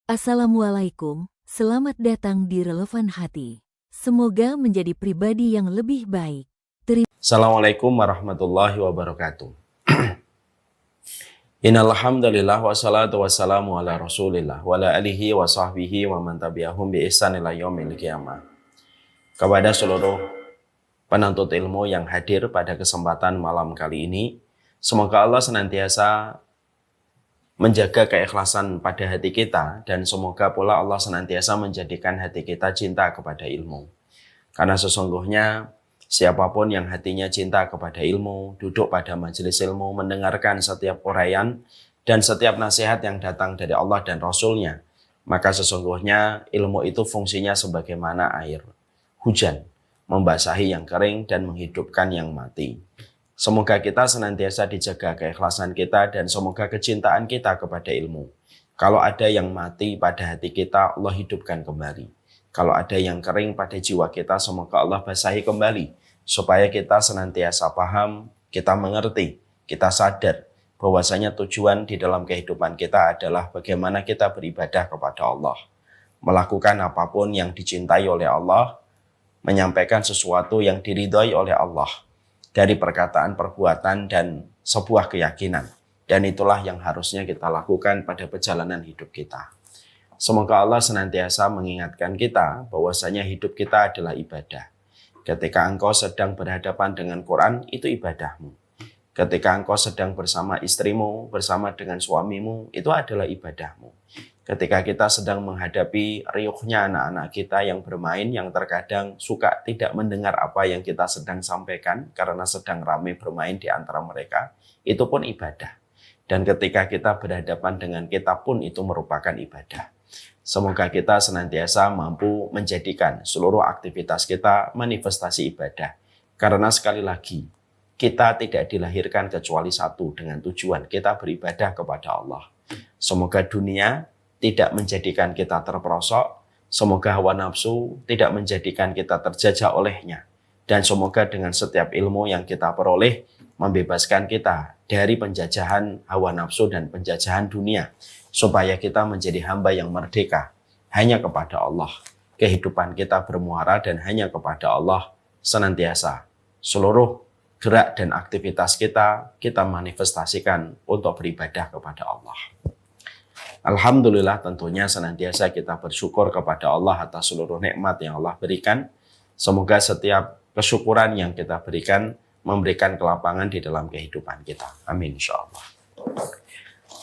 Assalamualaikum, selamat datang di Relevan Hati. Semoga menjadi pribadi yang lebih baik. Assalamualaikum warahmatullahi wabarakatuh. Innal hamdalillah wassalatu wassalamu ala Rasulillah wa ala alihi wa sahbihi wa man tabi'ahum bi ihsan ila yaumil qiyamah. Kepada seluruh penuntut ilmu yang hadir pada kesempatan malam kali ini, semoga Allah senantiasa menjaga keikhlasan pada hati kita, dan semoga pula Allah senantiasa menjadikan hati kita cinta kepada ilmu. Karena sesungguhnya siapapun yang hatinya cinta kepada ilmu, duduk pada majelis ilmu, mendengarkan setiap uraian dan setiap nasihat yang datang dari Allah dan Rasul-Nya, maka sesungguhnya ilmu itu fungsinya sebagaimana air hujan, membasahi yang kering dan menghidupkan yang mati. Semoga kita senantiasa dijaga keikhlasan kita dan semoga kecintaan kita kepada ilmu. Kalau ada yang mati pada hati kita, Allah hidupkan kembali. Kalau ada yang kering pada jiwa kita, semoga Allah basahi kembali. Supaya kita senantiasa paham, kita mengerti, kita sadar bahwasanya tujuan di dalam kehidupan kita adalah bagaimana kita beribadah kepada Allah. Melakukan apapun yang dicintai oleh Allah, menyampaikan sesuatu yang diridhai oleh Allah. Dari perkataan, perbuatan, dan sebuah keyakinan. Dan itulah yang harusnya kita lakukan pada perjalanan hidup kita. Semoga Allah senantiasa mengingatkan kita bahwasanya hidup kita adalah ibadah. Ketika engkau sedang berhadapan dengan Quran, itu ibadahmu. Ketika engkau sedang bersama istrimu, bersama dengan suamimu, itu adalah ibadahmu. Ketika kita sedang menghadapi riuhnya anak-anak kita yang bermain, yang terkadang suka tidak mendengar apa yang kita sedang sampaikan karena sedang ramai bermain di antara mereka, itu pun ibadah. Dan ketika kita berhadapan dengan kita pun itu merupakan ibadah. Semoga kita senantiasa mampu menjadikan seluruh aktivitas kita manifestasi ibadah. Karena sekali lagi, kita tidak dilahirkan kecuali satu dengan tujuan kita beribadah kepada Allah. Semoga dunia tidak menjadikan kita terperosok, semoga hawa nafsu tidak menjadikan kita terjajah olehnya, dan semoga dengan setiap ilmu yang kita peroleh membebaskan kita dari penjajahan hawa nafsu dan penjajahan dunia, supaya kita menjadi hamba yang merdeka hanya kepada Allah. Kehidupan kita bermuara dan hanya kepada Allah senantiasa. Seluruh gerak dan aktivitas kita manifestasikan untuk beribadah kepada Allah. Alhamdulillah, tentunya senantiasa kita bersyukur kepada Allah atas seluruh nikmat yang Allah berikan. Semoga setiap kesyukuran yang kita berikan memberikan kelapangan di dalam kehidupan kita. Amin insyaallah.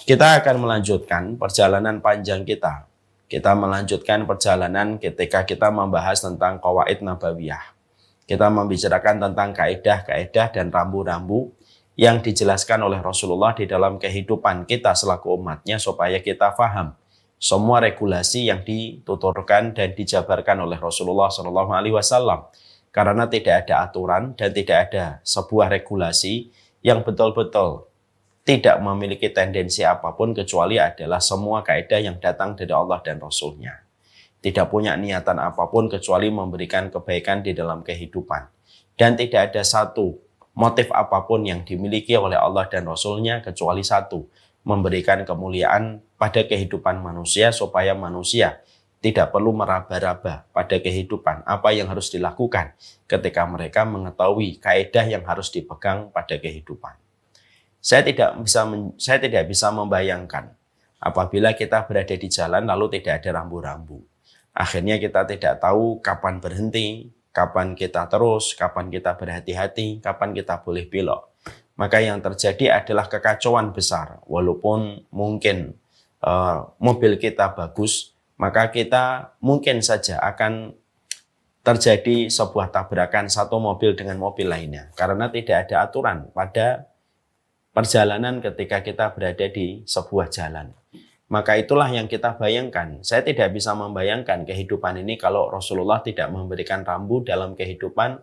Kita akan melanjutkan perjalanan panjang kita. Kita melanjutkan perjalanan ketika kita membahas tentang qawaid nabawiyah. Kita membicarakan tentang kaedah-kaedah dan rambu-rambu yang dijelaskan oleh Rasulullah di dalam kehidupan kita selaku umatnya, supaya kita paham semua regulasi yang dituturkan dan dijabarkan oleh Rasulullah SAW. Karena tidak ada aturan dan tidak ada sebuah regulasi yang betul-betul tidak memiliki tendensi apapun kecuali adalah semua kaidah yang datang dari Allah dan Rasul-Nya. Tidak punya niatan apapun kecuali memberikan kebaikan di dalam kehidupan. Dan tidak ada satu motif apapun yang dimiliki oleh Allah dan Rasul-Nya kecuali satu, memberikan kemuliaan pada kehidupan manusia supaya manusia tidak perlu meraba-raba pada kehidupan apa yang harus dilakukan ketika mereka mengetahui kaidah yang harus dipegang pada kehidupan. Saya tidak bisa membayangkan apabila kita berada di jalan lalu tidak ada rambu-rambu. Akhirnya kita tidak tahu kapan berhenti, kapan kita terus, kapan kita berhati-hati, kapan kita boleh belok. Maka yang terjadi adalah kekacauan besar. Walaupun mungkin mobil kita bagus, maka kita mungkin saja akan terjadi sebuah tabrakan satu mobil dengan mobil lainnya. Karena tidak ada aturan pada perjalanan ketika kita berada di sebuah jalan. Maka itulah yang kita bayangkan. Saya tidak bisa membayangkan kehidupan ini kalau Rasulullah tidak memberikan rambu dalam kehidupan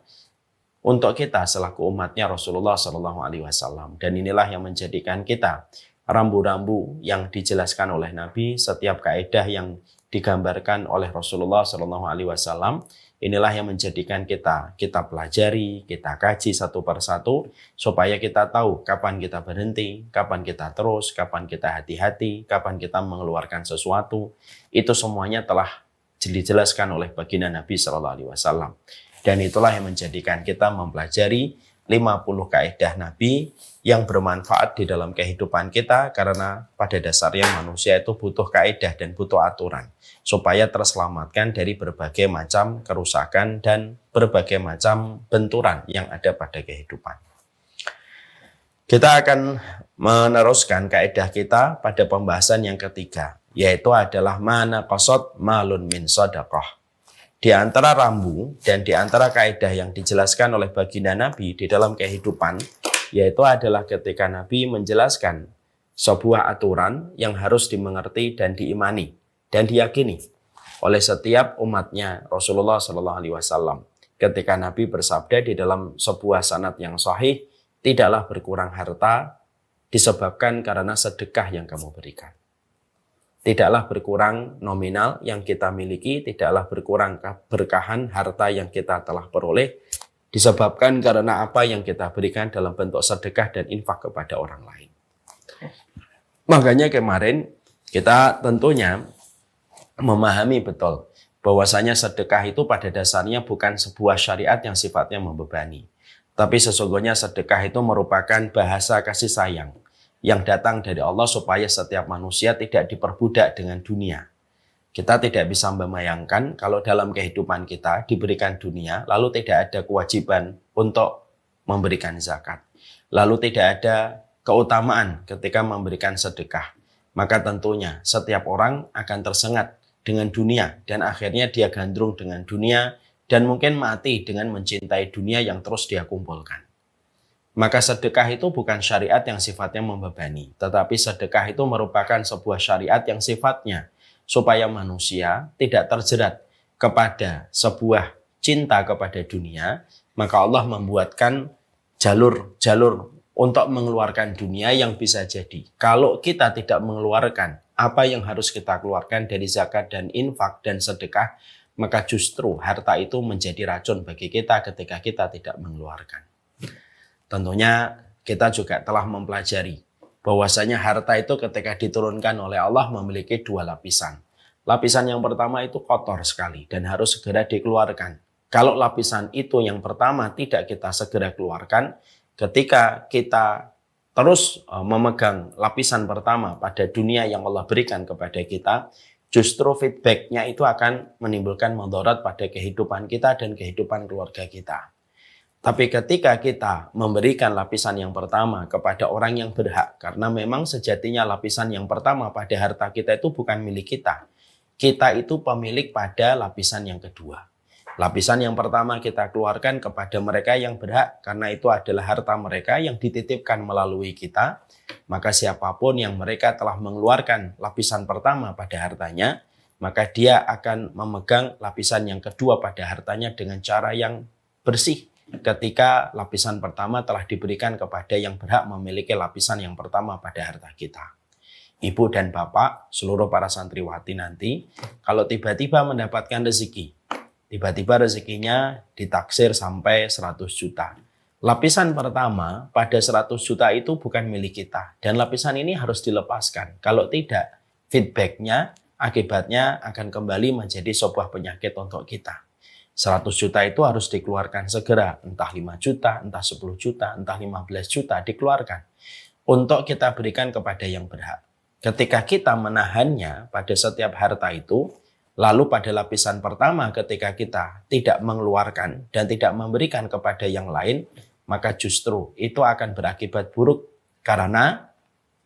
untuk kita selaku umatnya Rasulullah SAW. Dan inilah yang menjadikan kita rambu-rambu yang dijelaskan oleh Nabi, setiap kaidah yang digambarkan oleh Rasulullah SAW, inilah yang menjadikan kita pelajari, kita kaji satu persatu, supaya kita tahu kapan kita berhenti, kapan kita terus, kapan kita hati-hati, kapan kita mengeluarkan sesuatu. Itu semuanya telah dijelaskan oleh baginda Nabi SAW. Dan itulah yang menjadikan kita mempelajari 50 kaidah Nabi yang bermanfaat di dalam kehidupan kita, karena pada dasarnya manusia itu butuh kaidah dan butuh aturan supaya terselamatkan dari berbagai macam kerusakan dan berbagai macam benturan yang ada pada kehidupan. Kita akan meneruskan kaidah kita pada pembahasan yang ketiga, yaitu adalah mana qasad malun min shadaqah. Di antara rambu dan di antara kaidah yang dijelaskan oleh baginda Nabi di dalam kehidupan, yaitu adalah ketika Nabi menjelaskan sebuah aturan yang harus dimengerti dan diimani dan diyakini oleh setiap umatnya Rasulullah SAW. Ketika Nabi bersabda di dalam sebuah sanad yang sahih, tidaklah berkurang harta disebabkan karena sedekah yang kamu berikan. Tidaklah berkurang nominal yang kita miliki, tidaklah berkurang keberkahan harta yang kita telah peroleh, disebabkan karena apa yang kita berikan dalam bentuk sedekah dan infak kepada orang lain. Makanya kemarin kita tentunya memahami betul bahwasanya sedekah itu pada dasarnya bukan sebuah syariat yang sifatnya membebani. Tapi sesungguhnya sedekah itu merupakan bahasa kasih sayang yang datang dari Allah supaya setiap manusia tidak diperbudak dengan dunia. Kita tidak bisa membayangkan kalau dalam kehidupan kita diberikan dunia, lalu tidak ada kewajiban untuk memberikan zakat. Lalu tidak ada keutamaan ketika memberikan sedekah. Maka tentunya setiap orang akan tersengat dengan dunia dan akhirnya dia gandrung dengan dunia dan mungkin mati dengan mencintai dunia yang terus dia kumpulkan. Maka sedekah itu bukan syariat yang sifatnya membebani, tetapi sedekah itu merupakan sebuah syariat yang sifatnya supaya manusia tidak terjerat kepada sebuah cinta kepada dunia, maka Allah membuatkan jalur-jalur untuk mengeluarkan dunia yang bisa jadi. Kalau kita tidak mengeluarkan apa yang harus kita keluarkan dari zakat dan infak dan sedekah, maka justru harta itu menjadi racun bagi kita ketika kita tidak mengeluarkan. Tentunya kita juga telah mempelajari bahwasanya harta itu ketika diturunkan oleh Allah memiliki dua lapisan. Lapisan yang pertama itu kotor sekali dan harus segera dikeluarkan. Kalau lapisan itu yang pertama tidak kita segera keluarkan, ketika kita terus memegang lapisan pertama pada dunia yang Allah berikan kepada kita, justru feedbacknya itu akan menimbulkan mudarat pada kehidupan kita dan kehidupan keluarga kita. Tapi ketika kita memberikan lapisan yang pertama kepada orang yang berhak, karena memang sejatinya lapisan yang pertama pada harta kita itu bukan milik kita. Kita itu pemilik pada lapisan yang kedua. Lapisan yang pertama kita keluarkan kepada mereka yang berhak, karena itu adalah harta mereka yang dititipkan melalui kita. Maka siapapun yang mereka telah mengeluarkan lapisan pertama pada hartanya, maka dia akan memegang lapisan yang kedua pada hartanya dengan cara yang bersih. Ketika lapisan pertama telah diberikan kepada yang berhak memiliki lapisan yang pertama pada harta kita. Ibu dan bapak, seluruh para santriwati nanti, kalau tiba-tiba mendapatkan rezeki, tiba-tiba rezekinya ditaksir sampai 100 juta. Lapisan pertama pada 100 juta itu bukan milik kita. Dan lapisan ini harus dilepaskan. Kalau tidak, feedbacknya, akibatnya akan kembali menjadi sebuah penyakit untuk kita. 100 juta itu harus dikeluarkan segera, entah 5 juta, entah 10 juta, entah 15 juta dikeluarkan untuk kita berikan kepada yang berhak. Ketika kita menahannya pada setiap harta itu, lalu pada lapisan pertama ketika kita tidak mengeluarkan dan tidak memberikan kepada yang lain, maka justru itu akan berakibat buruk karena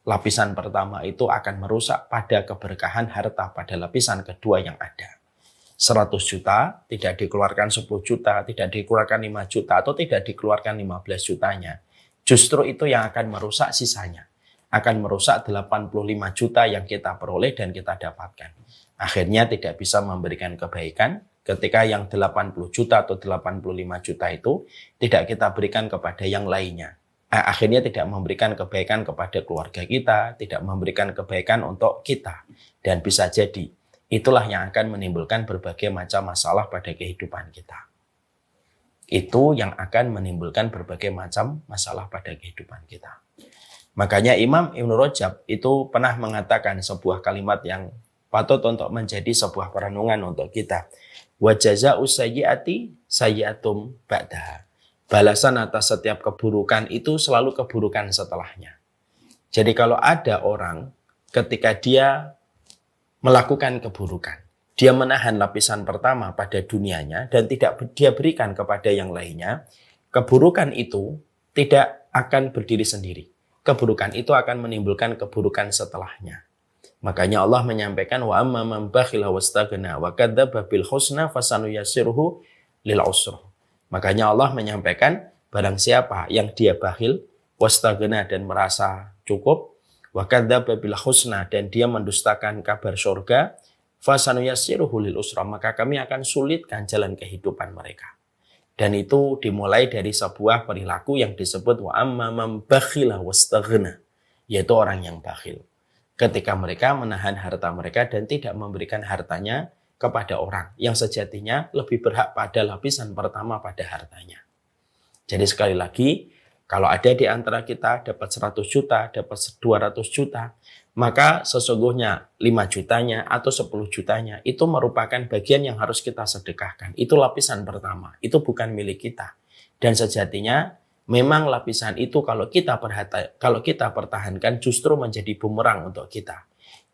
lapisan pertama itu akan merusak pada keberkahan harta pada lapisan kedua yang ada. 100 juta, tidak dikeluarkan 10 juta, tidak dikeluarkan 5 juta, atau tidak dikeluarkan 15 jutanya. Justru itu yang akan merusak sisanya. Akan merusak 85 juta yang kita peroleh dan kita dapatkan. Akhirnya tidak bisa memberikan kebaikan ketika yang 80 juta atau 85 juta itu tidak kita berikan kepada yang lainnya. akhirnya tidak memberikan kebaikan kepada keluarga kita, tidak memberikan kebaikan untuk kita. Dan bisa jadi itulah yang akan menimbulkan berbagai macam masalah pada kehidupan kita. Itu yang akan menimbulkan berbagai macam masalah pada kehidupan kita. Makanya Imam Ibnu Rajab itu pernah mengatakan sebuah kalimat yang patut untuk menjadi sebuah perenungan untuk kita. Wa jazaa'u sayyi'ati sayyi'atum ba'daha. Balasan atas setiap keburukan itu selalu keburukan setelahnya. Jadi kalau ada orang ketika dia melakukan keburukan, dia menahan lapisan pertama pada dunianya dan tidak dia berikan kepada yang lainnya, keburukan itu tidak akan berdiri sendiri. Keburukan itu akan menimbulkan keburukan setelahnya. Makanya Allah menyampaikan wa amma man bakhila wastaghna wa kadzdzaba bil husna fasanuyassiruhu lil usra. Makanya Allah menyampaikan barang siapa yang dia bakhil wastaghna dan merasa cukup wa kadzdzaba bil husna dan dia mendustakan kabar surga fasanuyassiruhu lil usra, maka kami akan sulitkan jalan kehidupan mereka. Dan itu dimulai dari sebuah perilaku yang disebut wa amma man bakhila wastaghna, yaitu orang yang bakhil. Ketika mereka menahan harta mereka dan tidak memberikan hartanya kepada orang yang sejatinya lebih berhak pada lapisan pertama pada hartanya. Jadi sekali lagi, kalau ada di antara kita dapat 100 juta, dapat 200 juta, maka sesungguhnya 5 jutanya atau 10 jutanya itu merupakan bagian yang harus kita sedekahkan. Itu lapisan pertama, itu bukan milik kita. Dan sejatinya memang lapisan itu kalau kita pertahankan justru menjadi bumerang untuk kita.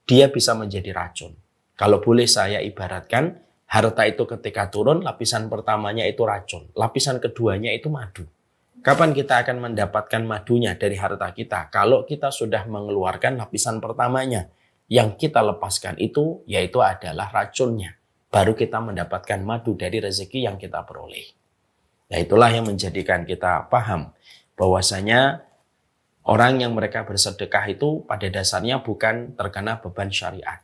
Dia bisa menjadi racun. Kalau boleh saya ibaratkan, harta itu ketika turun, lapisan pertamanya itu racun. Lapisan keduanya itu madu. Kapan kita akan mendapatkan madunya dari harta kita? Kalau kita sudah mengeluarkan lapisan pertamanya. Yang kita lepaskan itu, yaitu adalah racunnya. Baru kita mendapatkan madu dari rezeki yang kita peroleh. Nah, itulah yang menjadikan kita paham bahwasanya orang yang mereka bersedekah itu pada dasarnya bukan terkena beban syariat.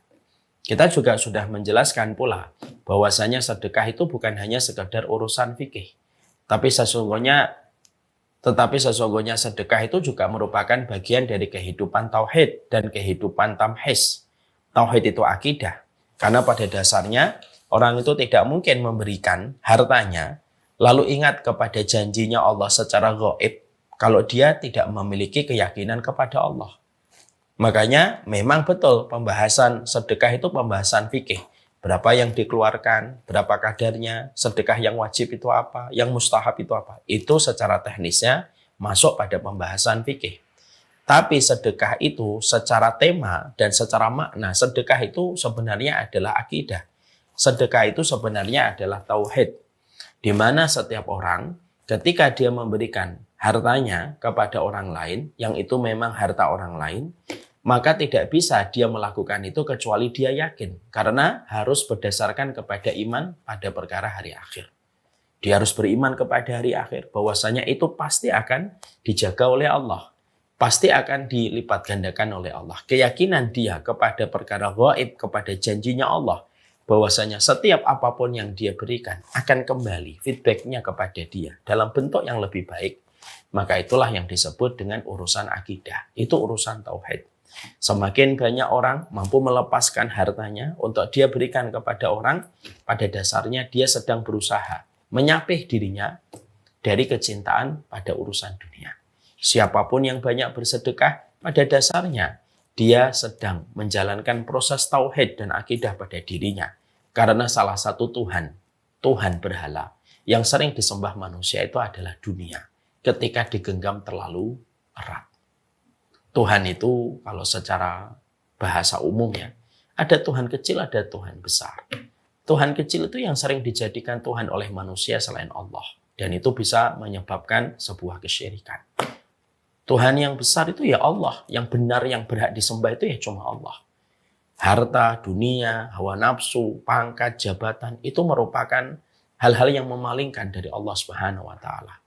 Kita juga sudah menjelaskan pula bahwasanya sedekah itu bukan hanya sekedar urusan fikih. Tetapi sesungguhnya sedekah itu juga merupakan bagian dari kehidupan tauhid dan kehidupan tamhis. Tauhid itu akidah. Karena pada dasarnya orang itu tidak mungkin memberikan hartanya lalu ingat kepada janjinya Allah secara gaib kalau dia tidak memiliki keyakinan kepada Allah. Makanya memang betul pembahasan sedekah itu pembahasan fikih. Berapa yang dikeluarkan, berapa kadarnya, sedekah yang wajib itu apa, yang mustahab itu apa. Itu secara teknisnya masuk pada pembahasan fikih. Tapi sedekah itu secara tema dan secara makna, sedekah itu sebenarnya adalah akidah. Sedekah itu sebenarnya adalah tauhid. Di mana setiap orang ketika dia memberikan hartanya kepada orang lain, yang itu memang harta orang lain, maka tidak bisa dia melakukan itu kecuali dia yakin. Karena harus berdasarkan kepada iman pada perkara hari akhir. Dia harus beriman kepada hari akhir. Bahwasanya itu pasti akan dijaga oleh Allah. Pasti akan dilipat gandakan oleh Allah. Keyakinan dia kepada perkara gaib, kepada janjinya Allah. Bahwasanya setiap apapun yang dia berikan akan kembali feedbacknya kepada dia. Dalam bentuk yang lebih baik. Maka itulah yang disebut dengan urusan akidah. Itu urusan tauhid. Semakin banyak orang mampu melepaskan hartanya untuk dia berikan kepada orang, pada dasarnya dia sedang berusaha menyapih dirinya dari kecintaan pada urusan dunia. Siapapun yang banyak bersedekah, pada dasarnya dia sedang menjalankan proses tauhid dan akidah pada dirinya. Karena salah satu Tuhan berhala yang sering disembah manusia itu adalah dunia. Ketika digenggam terlalu erat. Tuhan itu kalau secara bahasa umum ya, ada Tuhan kecil, ada Tuhan besar. Tuhan kecil itu yang sering dijadikan Tuhan oleh manusia selain Allah. Dan itu bisa menyebabkan sebuah kesyirikan. Tuhan yang besar itu ya Allah. Yang benar, yang berhak disembah itu ya cuma Allah. Harta, dunia, hawa nafsu, pangkat, jabatan, itu merupakan hal-hal yang memalingkan dari Allah Subhanahu wa Ta'ala.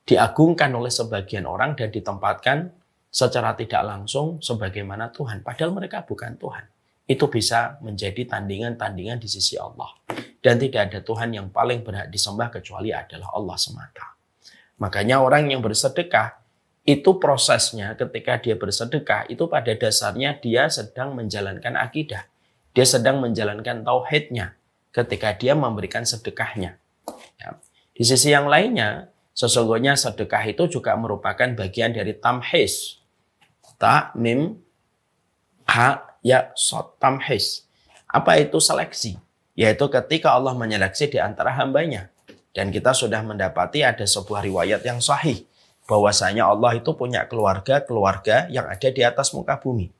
Diagungkan oleh sebagian orang dan ditempatkan secara tidak langsung sebagaimana Tuhan. Padahal mereka bukan Tuhan. Itu bisa menjadi tandingan-tandingan di sisi Allah. Dan tidak ada Tuhan yang paling berhak disembah kecuali adalah Allah semata. Makanya orang yang bersedekah, itu prosesnya ketika dia bersedekah, itu pada dasarnya dia sedang menjalankan akidah. Dia sedang menjalankan tauhidnya ketika dia memberikan sedekahnya. Ya. Di sisi yang lainnya, sesungguhnya sedekah itu juga merupakan bagian dari tamhis. Ta, mim, ha, ya, sod, tamhis. Apa itu seleksi? Yaitu ketika Allah menyeleksi di antara hambanya. Dan kita sudah mendapati ada sebuah riwayat yang sahih. Bahwasanya Allah itu punya keluarga-keluarga yang ada di atas muka bumi.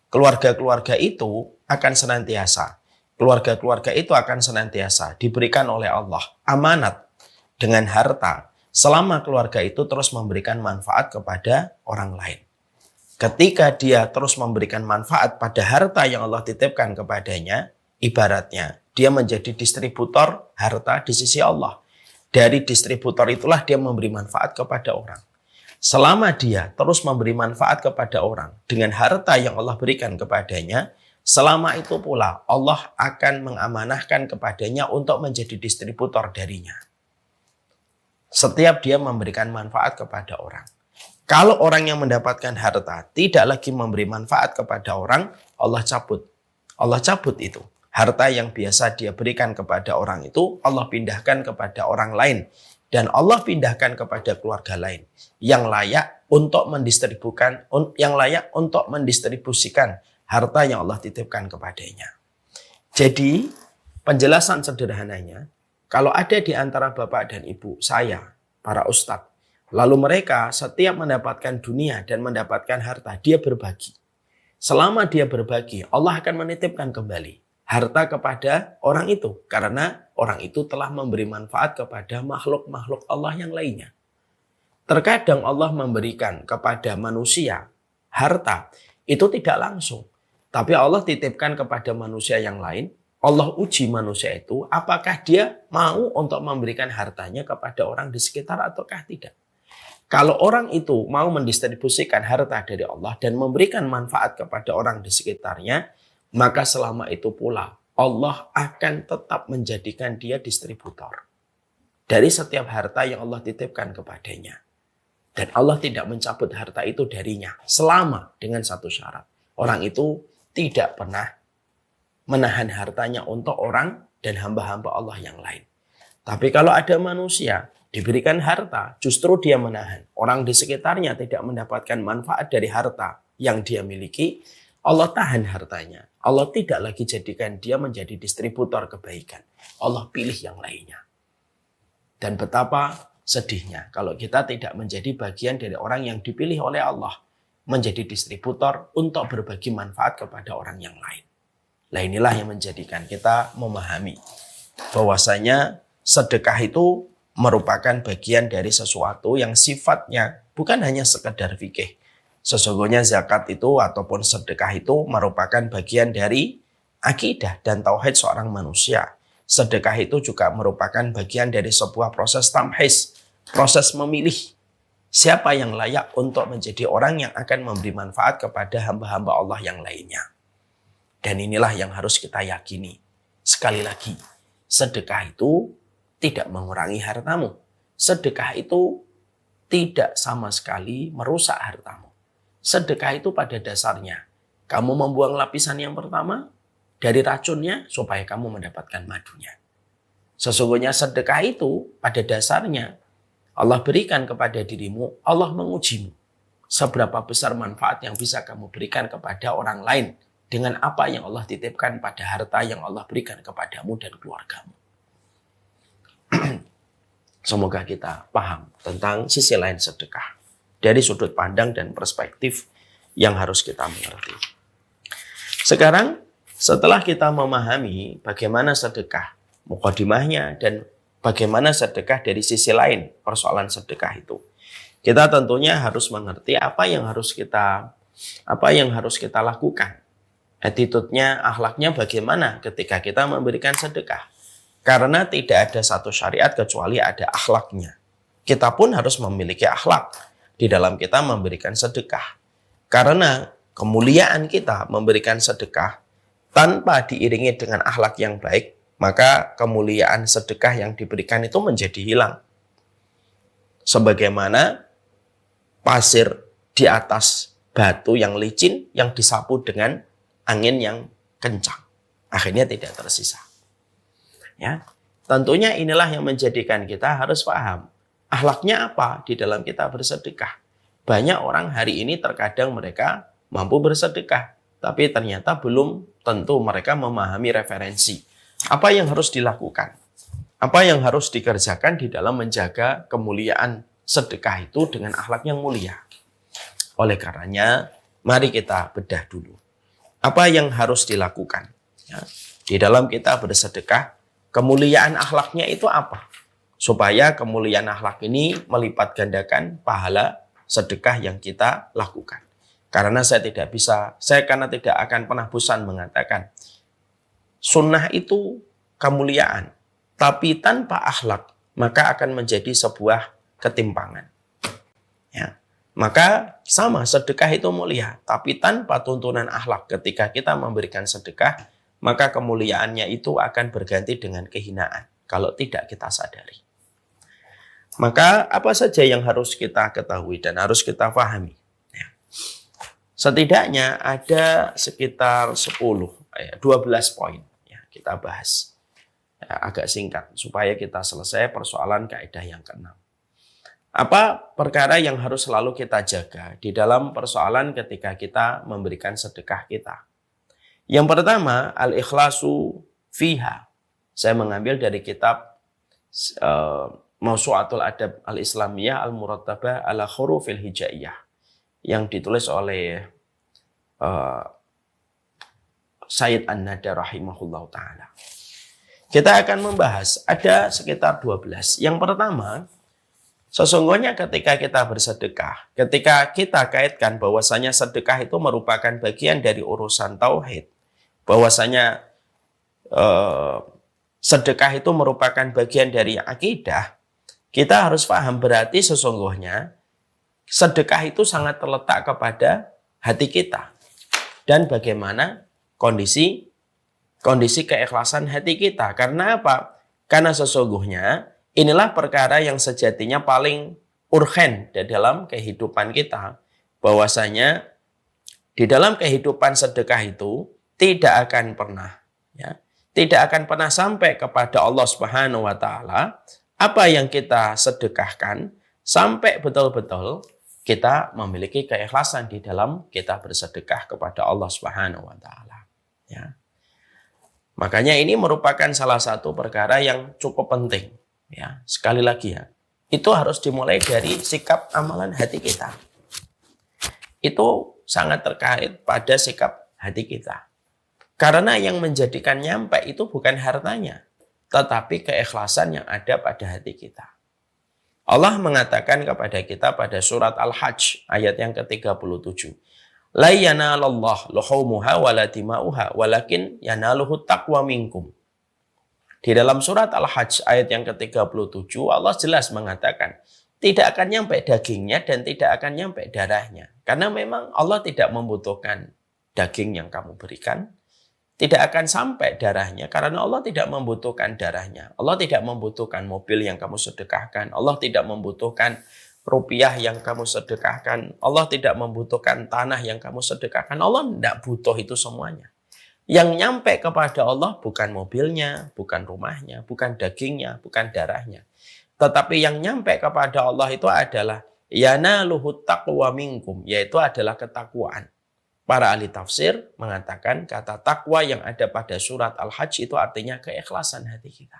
Keluarga-keluarga itu akan senantiasa. Keluarga-keluarga itu akan senantiasa diberikan oleh Allah amanat dengan harta. Selama keluarga itu terus memberikan manfaat kepada orang lain. Ketika dia terus memberikan manfaat pada harta yang Allah titipkan kepadanya, ibaratnya dia menjadi distributor harta di sisi Allah. Dari distributor itulah dia memberi manfaat kepada orang. Selama dia terus memberi manfaat kepada orang dengan harta yang Allah berikan kepadanya, selama itu pula Allah akan mengamanahkan kepadanya untuk menjadi distributor darinya. Setiap dia memberikan manfaat kepada orang. Kalau orang yang mendapatkan harta tidak lagi memberi manfaat kepada orang, Allah cabut. Allah cabut itu. Harta yang biasa dia berikan kepada orang itu, Allah pindahkan kepada orang lain. Dan Allah pindahkan kepada keluarga lain. Yang layak untuk mendistribusikan harta yang Allah titipkan kepadanya. Jadi, penjelasan sederhananya, kalau ada di antara bapak dan ibu, saya, para ustadz, lalu mereka setiap mendapatkan dunia dan mendapatkan harta, dia berbagi. Selama dia berbagi, Allah akan menitipkan kembali harta kepada orang itu. Karena orang itu telah memberi manfaat kepada makhluk-makhluk Allah yang lainnya. Terkadang Allah memberikan kepada manusia harta, itu tidak langsung. Tapi Allah titipkan kepada manusia yang lain. Allah uji manusia itu, apakah dia mau untuk memberikan hartanya kepada orang di sekitar ataukah tidak. Kalau orang itu mau mendistribusikan harta dari Allah dan memberikan manfaat kepada orang di sekitarnya, maka selama itu pula Allah akan tetap menjadikan dia distributor dari setiap harta yang Allah titipkan kepadanya. Dan Allah tidak mencabut harta itu darinya selama dengan satu syarat. Orang itu tidak pernah menahan hartanya untuk orang dan hamba-hamba Allah yang lain. Tapi kalau ada manusia diberikan harta, justru dia menahan. Orang di sekitarnya tidak mendapatkan manfaat dari harta yang dia miliki, Allah tahan hartanya. Allah tidak lagi jadikan dia menjadi distributor kebaikan. Allah pilih yang lainnya. Dan betapa sedihnya kalau kita tidak menjadi bagian dari orang yang dipilih oleh Allah. Menjadi distributor untuk berbagi manfaat kepada orang yang lain. Nah, inilah yang menjadikan kita memahami bahwasanya sedekah itu merupakan bagian dari sesuatu yang sifatnya bukan hanya sekedar fikih. Sesungguhnya zakat itu ataupun sedekah itu merupakan bagian dari akidah dan tauhid seorang manusia. Sedekah itu juga merupakan bagian dari sebuah proses tamhis, proses memilih siapa yang layak untuk menjadi orang yang akan memberi manfaat kepada hamba-hamba Allah yang lainnya. Dan inilah yang harus kita yakini. Sekali lagi, sedekah itu tidak mengurangi hartamu. Sedekah itu tidak sama sekali merusak hartamu. Sedekah itu pada dasarnya, kamu membuang lapisan yang pertama dari racunnya supaya kamu mendapatkan madunya. Sesungguhnya sedekah itu pada dasarnya Allah berikan kepada dirimu, Allah mengujimu. Seberapa besar manfaat yang bisa kamu berikan kepada orang lain dengan apa yang Allah titipkan pada harta yang Allah berikan kepadamu dan keluargamu. Semoga kita paham tentang sisi lain sedekah dari sudut pandang dan perspektif yang harus kita mengerti. Sekarang setelah kita memahami bagaimana sedekah, mukadimahnya dan bagaimana sedekah dari sisi lain persoalan sedekah itu, kita tentunya harus mengerti apa yang harus kita lakukan. Attitude-nya, akhlaknya bagaimana ketika kita memberikan sedekah. Karena tidak ada satu syariat kecuali ada akhlaknya. Kita pun harus memiliki akhlak di dalam kita memberikan sedekah. Karena kemuliaan kita memberikan sedekah tanpa diiringi dengan akhlak yang baik, maka kemuliaan sedekah yang diberikan itu menjadi hilang. Sebagaimana pasir di atas batu yang licin yang disapu dengan angin yang kencang. Akhirnya tidak tersisa. Ya, tentunya inilah yang menjadikan kita harus paham akhlaknya apa di dalam kita bersedekah. Banyak orang hari ini terkadang mereka mampu bersedekah, tapi ternyata belum tentu mereka memahami referensi. Apa yang harus dilakukan? Apa yang harus dikerjakan di dalam menjaga kemuliaan sedekah itu dengan akhlak yang mulia? Oleh karenanya, mari kita bedah dulu. Apa yang harus dilakukan? Ya, di dalam kita bersedekah, kemuliaan akhlaknya itu apa? Supaya kemuliaan akhlak ini melipat gandakan pahala sedekah yang kita lakukan. Karena saya tidak akan pernah bosan mengatakan, sunnah itu kemuliaan, tapi tanpa akhlak, maka akan menjadi sebuah ketimpangan. Ya. Maka sama, sedekah itu mulia, tapi tanpa tuntunan akhlak ketika kita memberikan sedekah, maka kemuliaannya itu akan berganti dengan kehinaan kalau tidak kita sadari. Maka apa saja yang harus kita ketahui dan harus kita pahami? Ya. Setidaknya ada sekitar 12 poin ya, kita bahas. Ya, agak singkat supaya kita selesai persoalan kaidah yang keenam. Apa perkara yang harus selalu kita jaga di dalam persoalan ketika kita memberikan sedekah kita? Yang pertama, al-ikhlasu fiha. Saya mengambil dari kitab Mawsu'atul Adab al-Islamiyah al-Murattabah ala Hurufil Hijaiyah yang ditulis oleh Sayyid An-Nada rahimahullah ta'ala. Kita akan membahas ada sekitar 12. Yang pertama, sesungguhnya ketika kita bersedekah, ketika kita kaitkan bahwasanya sedekah itu merupakan bagian dari urusan tauhid, bahwasanya sedekah itu merupakan bagian dari akidah, kita harus paham berarti sesungguhnya sedekah itu sangat terletak kepada hati kita dan bagaimana kondisi keikhlasan hati kita. Karena apa? Karena sesungguhnya inilah perkara yang sejatinya paling urgen di dalam kehidupan kita. Bahwasanya di dalam kehidupan sedekah itu tidak akan pernah sampai kepada Allah Subhanahu wa taala apa yang kita sedekahkan sampai betul-betul kita memiliki keikhlasan di dalam kita bersedekah kepada Allah Subhanahu wa taala. Ya. Makanya ini merupakan salah satu perkara yang cukup penting. Ya, sekali lagi ya, itu harus dimulai dari sikap amalan hati kita. Itu sangat terkait pada sikap hati kita. Karena yang menjadikan nyampe itu bukan hartanya, tetapi keikhlasan yang ada pada hati kita. Allah mengatakan kepada kita pada surat Al-Hajj ayat yang ke-37. La yanalallahu luhumuha wala dima'uha walakin yanaluhu taqwa minkum. Di dalam surat Al-Hajj ayat yang ke-37 Allah jelas mengatakan tidak akan nyampe dagingnya dan tidak akan nyampe darahnya. Karena memang Allah tidak membutuhkan daging yang kamu berikan. Tidak akan sampai darahnya karena Allah tidak membutuhkan darahnya. Allah tidak membutuhkan mobil yang kamu sedekahkan. Allah tidak membutuhkan rupiah yang kamu sedekahkan. Allah tidak membutuhkan tanah yang kamu sedekahkan. Allah tidak butuh itu semuanya. Yang nyampe kepada Allah bukan mobilnya, bukan rumahnya, bukan dagingnya, bukan darahnya. Tetapi yang nyampe kepada Allah itu adalah yanaluhu taqwa minkum, yaitu adalah ketakwaan. Para ahli tafsir mengatakan kata takwa yang ada pada surat Al-Hajj itu artinya keikhlasan hati kita.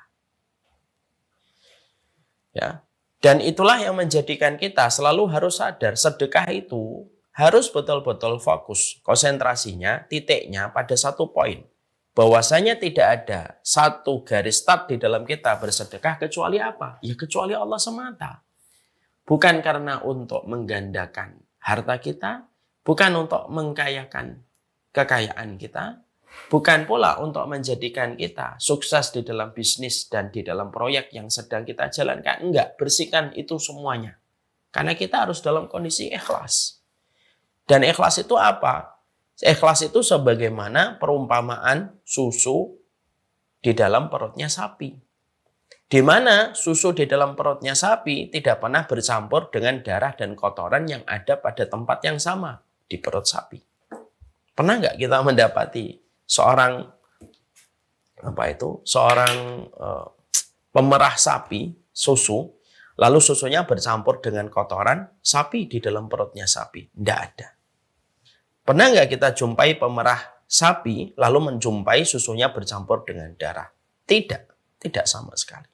Ya. Dan itulah yang menjadikan kita selalu harus sadar sedekah itu harus betul-betul fokus, konsentrasinya, titiknya pada satu poin. Bahwasanya tidak ada satu garis start di dalam kita bersedekah kecuali apa? Ya kecuali Allah semata. Bukan karena untuk menggandakan harta kita, bukan untuk mengkayakan kekayaan kita, bukan pula untuk menjadikan kita sukses di dalam bisnis dan di dalam proyek yang sedang kita jalankan. Enggak, bersihkan itu semuanya. Karena kita harus dalam kondisi ikhlas. Dan ikhlas itu apa? Ikhlas itu sebagaimana perumpamaan susu di dalam perutnya sapi. Di mana susu di dalam perutnya sapi tidak pernah bercampur dengan darah dan kotoran yang ada pada tempat yang sama di perut sapi. Pernah nggak kita mendapati seorang pemerah sapi susu, lalu susunya bercampur dengan kotoran sapi di dalam perutnya sapi? Tidak ada. Pernah nggak kita jumpai pemerah sapi lalu menjumpai susunya bercampur dengan darah? Tidak sama sekali.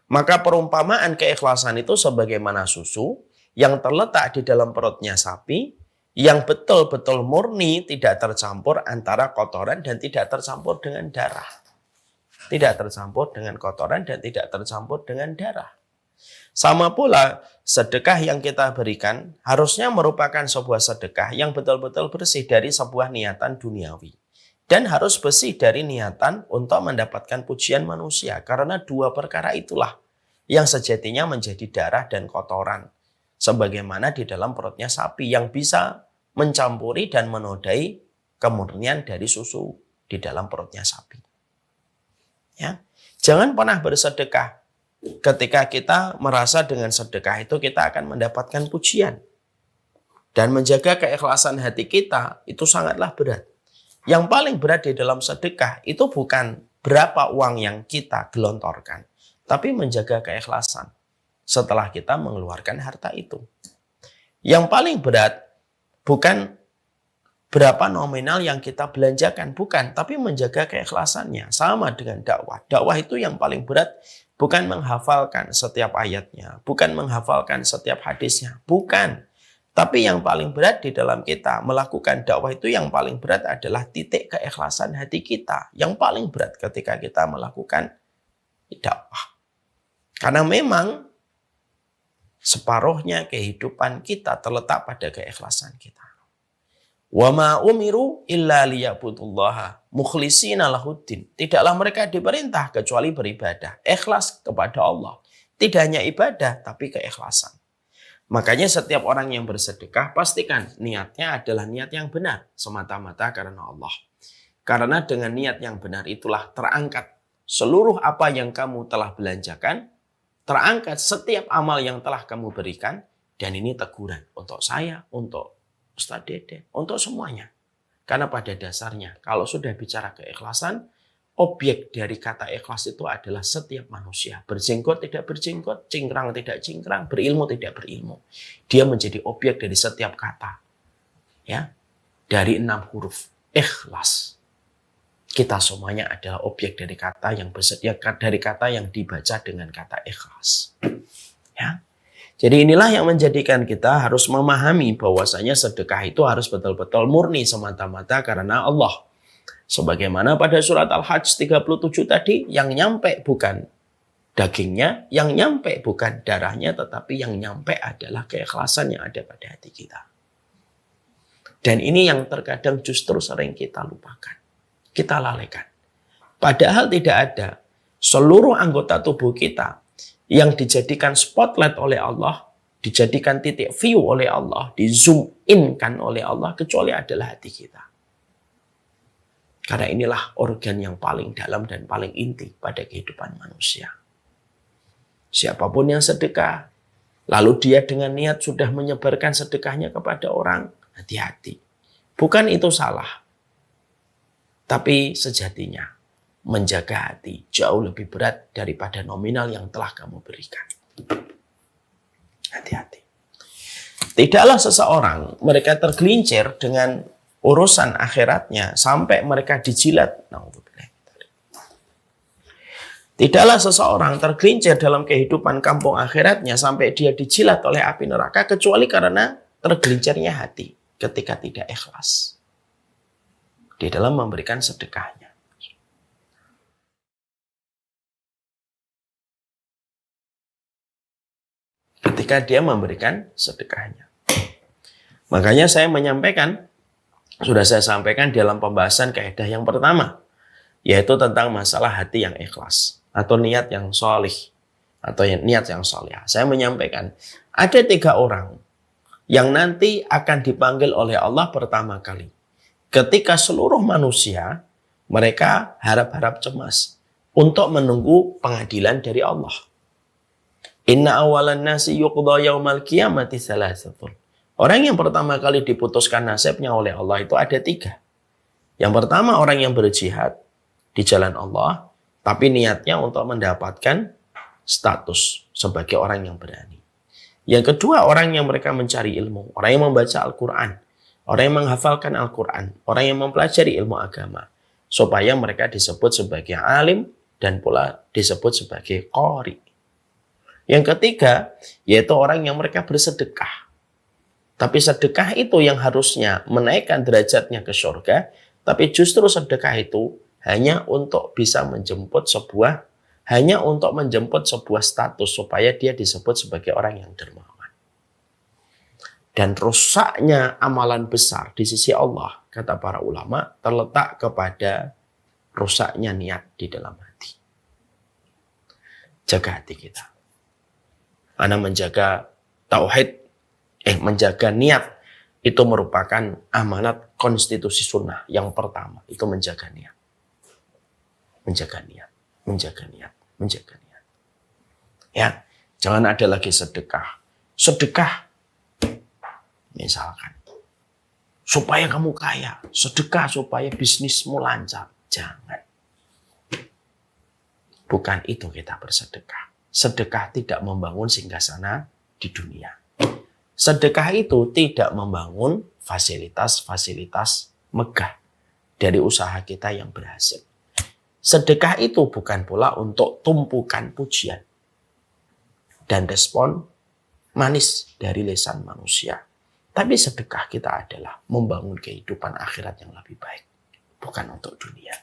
Maka perumpamaan keikhlasan itu sebagaimana susu yang terletak di dalam perutnya sapi, yang betul-betul murni, tidak tercampur antara kotoran dan tidak tercampur dengan darah. Tidak tercampur dengan kotoran dan tidak tercampur dengan darah. Sama pula sedekah yang kita berikan harusnya merupakan sebuah sedekah yang betul-betul bersih dari sebuah niatan duniawi. Dan harus bersih dari niatan untuk mendapatkan pujian manusia. Karena dua perkara itulah yang sejatinya menjadi darah dan kotoran. Sebagaimana di dalam perutnya sapi yang bisa mencampuri dan menodai kemurnian dari susu di dalam perutnya sapi. Ya. Jangan pernah bersedekah ketika kita merasa dengan sedekah itu kita akan mendapatkan pujian. Dan menjaga keikhlasan hati kita itu sangatlah berat. Yang paling berat di dalam sedekah itu bukan berapa uang yang kita gelontorkan, tapi menjaga keikhlasan setelah kita mengeluarkan harta itu. Yang paling berat bukan berapa nominal yang kita belanjakan, bukan, tapi menjaga keikhlasannya. Sama dengan dakwah. Dakwah itu yang paling berat bukan menghafalkan setiap ayatnya, bukan menghafalkan setiap hadisnya, bukan. Tapi yang paling berat di dalam kita melakukan dakwah itu yang paling berat adalah titik keikhlasan hati kita. Yang paling berat ketika kita melakukan dakwah. Karena memang separuhnya kehidupan kita terletak pada keikhlasan kita. Wa ma umiru illa liya'budullaha mukhlishina lahuddin. Tidaklah mereka diperintah kecuali beribadah, ikhlas kepada Allah. Tidak hanya ibadah tapi keikhlasan. Makanya setiap orang yang bersedekah pastikan niatnya adalah niat yang benar semata-mata karena Allah. Karena dengan niat yang benar itulah terangkat seluruh apa yang kamu telah belanjakan, terangkat setiap amal yang telah kamu berikan, dan ini teguran untuk saya, untuk Ustaz Dede, untuk semuanya. Karena pada dasarnya kalau sudah bicara keikhlasan, objek dari kata ikhlas itu adalah setiap manusia. Berjenggot tidak berjenggot, cingkrang tidak cingkrang, berilmu tidak berilmu. Dia menjadi objek dari setiap kata. Ya, dari 6 huruf. Ikhlas. Kita semuanya adalah objek dari kata yang dari kata yang dibaca dengan kata ikhlas. Ya. Jadi inilah yang menjadikan kita harus memahami bahwasanya sedekah itu harus betul-betul murni semata-mata karena Allah. Sebagaimana pada surat Al-Hajj 37 tadi, yang nyampe bukan dagingnya, yang nyampe bukan darahnya, tetapi yang nyampe adalah keikhlasan yang ada pada hati kita. Dan ini yang terkadang justru sering kita lupakan, kita lalaikan. Padahal tidak ada seluruh anggota tubuh kita yang dijadikan spotlight oleh Allah, dijadikan titik view oleh Allah, di zoom in-kan oleh Allah, kecuali adalah hati kita. Karena inilah organ yang paling dalam dan paling inti pada kehidupan manusia. Siapapun yang sedekah, lalu dia dengan niat sudah menyebarkan sedekahnya kepada orang, hati-hati. Bukan itu salah. Tapi sejatinya, menjaga hati jauh lebih berat daripada nominal yang telah kamu berikan. Hati-hati. Tidaklah seseorang mereka tergelincir dengan urusan akhiratnya sampai mereka dijilat. Tidaklah seseorang tergelincir dalam kehidupan kampung akhiratnya sampai dia dijilat oleh api neraka kecuali karena tergelincirnya hati ketika tidak ikhlas di dalam memberikan sedekahnya. Ketika dia memberikan sedekahnya. Makanya saya menyampaikan, sudah saya sampaikan dalam pembahasan kaidah yang pertama, yaitu tentang masalah hati yang ikhlas atau niat yang sholih atau niat yang sholih. Saya menyampaikan ada 3 orang yang nanti akan dipanggil oleh Allah pertama kali. Ketika seluruh manusia mereka harap-harap cemas untuk menunggu pengadilan dari Allah. Inna awalan nasi yuqda yaumal qiyamati salasatun. Orang yang pertama kali diputuskan nasibnya oleh Allah itu ada 3. Yang pertama orang yang berjihad di jalan Allah, tapi niatnya untuk mendapatkan status sebagai orang yang berani. Yang kedua orang yang mereka mencari ilmu, orang yang membaca Al-Quran, orang yang menghafalkan Al-Quran, orang yang mempelajari ilmu agama, supaya mereka disebut sebagai alim dan pula disebut sebagai qari. Yang ketiga, yaitu orang yang mereka bersedekah. Tapi sedekah itu yang harusnya menaikkan derajatnya ke surga, tapi justru sedekah itu hanya untuk bisa menjemput sebuah status supaya dia disebut sebagai orang yang dermawan. Dan rusaknya amalan besar di sisi Allah, kata para ulama, terletak kepada rusaknya niat di dalam hati. Jaga hati kita. Ana menjaga tauhid, menjaga niat, itu merupakan amanat konstitusi sunnah yang pertama. Itu menjaga niat. Menjaga niat. Menjaga niat. Menjaga niat. Ya, jangan ada lagi sedekah. Sedekah, misalkan, supaya kamu kaya. Sedekah supaya bisnismu lancar. Jangan. Bukan itu kita bersedekah. Sedekah tidak membangun singgasana di dunia. Sedekah itu tidak membangun fasilitas-fasilitas megah dari usaha kita yang berhasil. Sedekah itu bukan pula untuk tumpukan pujian dan respon manis dari lisan manusia. Tapi sedekah kita adalah membangun kehidupan akhirat yang lebih baik, bukan untuk dunia.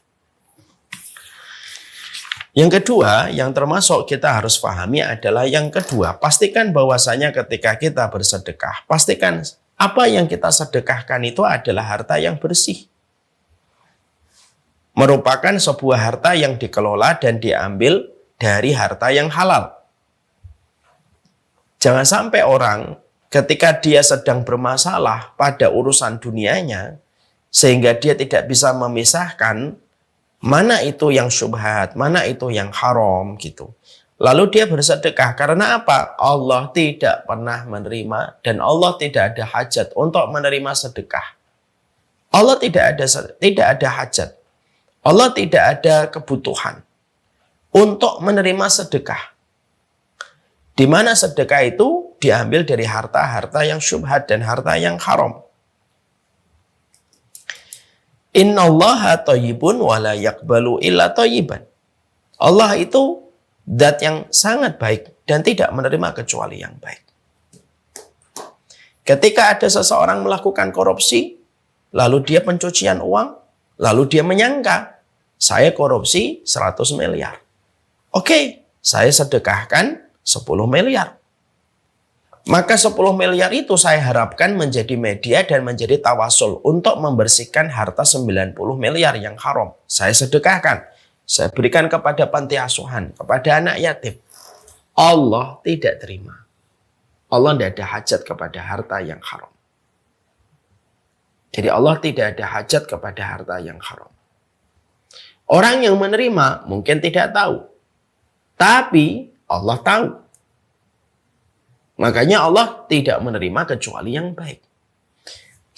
Yang kedua, yang termasuk kita harus pahami adalah yang kedua, pastikan bahwasanya ketika kita bersedekah, pastikan apa yang kita sedekahkan itu adalah harta yang bersih. Merupakan sebuah harta yang dikelola dan diambil dari harta yang halal. Jangan sampai orang ketika dia sedang bermasalah pada urusan dunianya, sehingga dia tidak bisa memisahkan mana itu yang syubhat, mana itu yang haram gitu. Lalu dia bersedekah karena apa? Allah tidak pernah menerima dan Allah tidak ada hajat untuk menerima sedekah. Allah tidak ada hajat. Allah tidak ada kebutuhan untuk menerima sedekah. Di mana sedekah itu diambil dari harta-harta yang syubhat dan harta yang haram. Innallaha thayyibun wa la yaqbalu illa thayyiban. Allah itu zat yang sangat baik dan tidak menerima kecuali yang baik. Ketika ada seseorang melakukan korupsi, lalu dia pencucian uang, lalu dia menyangka, saya korupsi 100 miliar. Oke, saya sedekahkan 10 miliar. Maka 10 miliar itu saya harapkan menjadi media dan menjadi tawasul untuk membersihkan harta 90 miliar yang haram. Saya sedekahkan. Saya berikan kepada panti asuhan, kepada anak yatim. Allah tidak terima. Allah tidak ada hajat kepada harta yang haram. Jadi Allah tidak ada hajat kepada harta yang haram. Orang yang menerima mungkin tidak tahu. Tapi Allah tahu. Makanya Allah tidak menerima kecuali yang baik.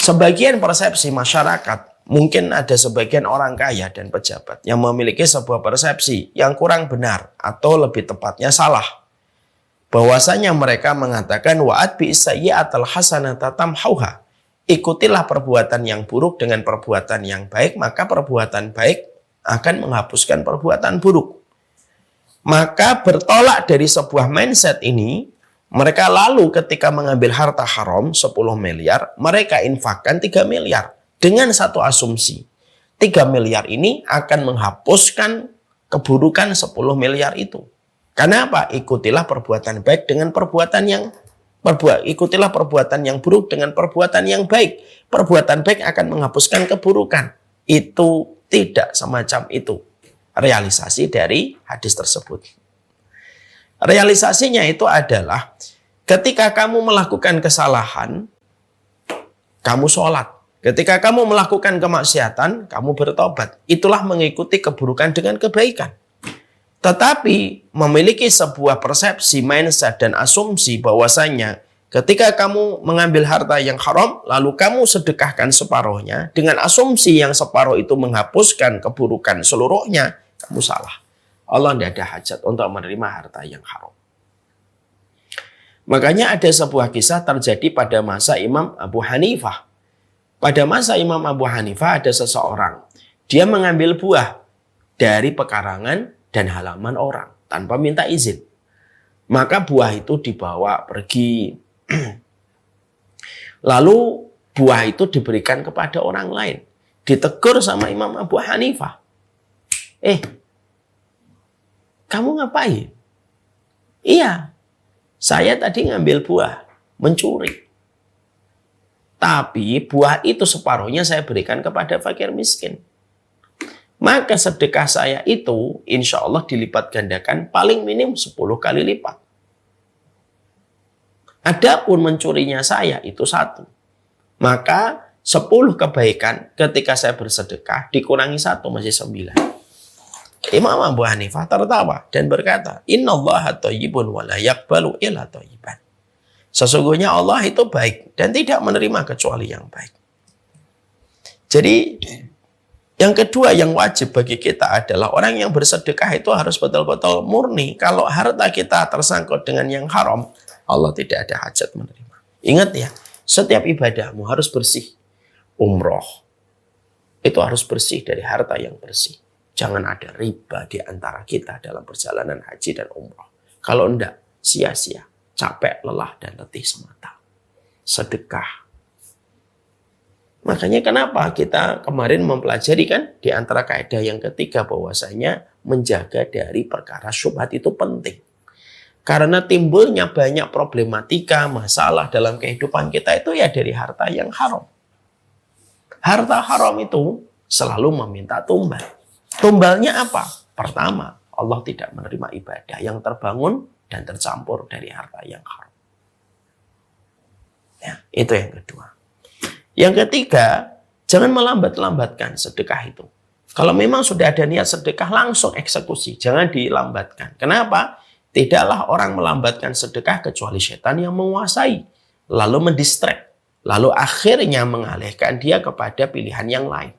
Sebagian persepsi masyarakat, mungkin ada sebagian orang kaya dan pejabat yang memiliki sebuah persepsi yang kurang benar atau lebih tepatnya salah. Bahwasanya mereka mengatakan wa'at bi'isayyi'atal hasanata tamhauha. Ikutilah perbuatan yang buruk dengan perbuatan yang baik, maka perbuatan baik akan menghapuskan perbuatan buruk. Maka bertolak dari sebuah mindset ini, mereka lalu ketika mengambil harta haram 10 miliar, mereka infakkan 3 miliar. Dengan satu asumsi, 3 miliar ini akan menghapuskan keburukan 10 miliar itu. Karena apa? Ikutilah perbuatan baik dengan perbuatan yang ikutilah perbuatan yang buruk dengan perbuatan yang baik. Perbuatan baik akan menghapuskan keburukan. Itu tidak semacam itu realisasi dari hadis tersebut. Realisasinya itu adalah ketika kamu melakukan kesalahan, kamu sholat. Ketika kamu melakukan kemaksiatan, kamu bertobat. Itulah mengikuti keburukan dengan kebaikan. Tetapi memiliki sebuah persepsi, mindset, dan asumsi bahwasanya ketika kamu mengambil harta yang haram, lalu kamu sedekahkan separuhnya, dengan asumsi yang separuh itu menghapuskan keburukan seluruhnya, kamu salah. Allah tidak ada hajat untuk menerima harta yang haram. Makanya ada sebuah kisah terjadi pada masa Imam Abu Hanifah. Pada masa Imam Abu Hanifah ada seseorang. Dia mengambil buah dari pekarangan dan halaman orang tanpa minta izin. Maka buah itu dibawa pergi. Lalu buah itu diberikan kepada orang lain. Ditegur sama Imam Abu Hanifah. Kamu ngapain? Iya, saya tadi ngambil buah, mencuri. Tapi buah itu separuhnya saya berikan kepada fakir miskin. Maka sedekah saya itu insya Allah dilipat gandakan paling minim 10 kali lipat. Adapun mencurinya saya itu 1. Maka 10 kebaikan ketika saya bersedekah dikurangi 1 masih 9. Imam Abu Hanifah tertawa dan berkata, Innallaha thayyibun wa la yaqbalu illa thayyiban. Sesungguhnya Allah itu baik dan tidak menerima kecuali yang baik. Jadi yang kedua yang wajib bagi kita adalah orang yang bersedekah itu harus betul-betul murni. Kalau harta kita tersangkut dengan yang haram, Allah tidak ada hajat menerima. Ingat ya, setiap ibadahmu harus bersih. Umroh itu harus bersih dari harta yang bersih. Jangan ada riba di antara kita dalam perjalanan haji dan umroh. Kalau enggak, sia-sia, capek, lelah, dan letih semata. Sedekah. Makanya kenapa kita kemarin mempelajari kan di antara kaidah yang ketiga bahwasanya menjaga dari perkara syubhat itu penting. Karena timbulnya banyak problematika, masalah dalam kehidupan kita itu ya dari harta yang haram. Harta haram itu selalu meminta tumbal. Tumbalnya apa? Pertama, Allah tidak menerima ibadah yang terbangun dan tercampur dari harta yang haram. Ya, itu yang kedua. Yang ketiga, jangan melambat-lambatkan sedekah itu. Kalau memang sudah ada niat sedekah, langsung eksekusi. Jangan dilambatkan. Kenapa? Tidaklah orang melambatkan sedekah kecuali setan yang menguasai. Lalu mendistract. Lalu akhirnya mengalihkan dia kepada pilihan yang lain.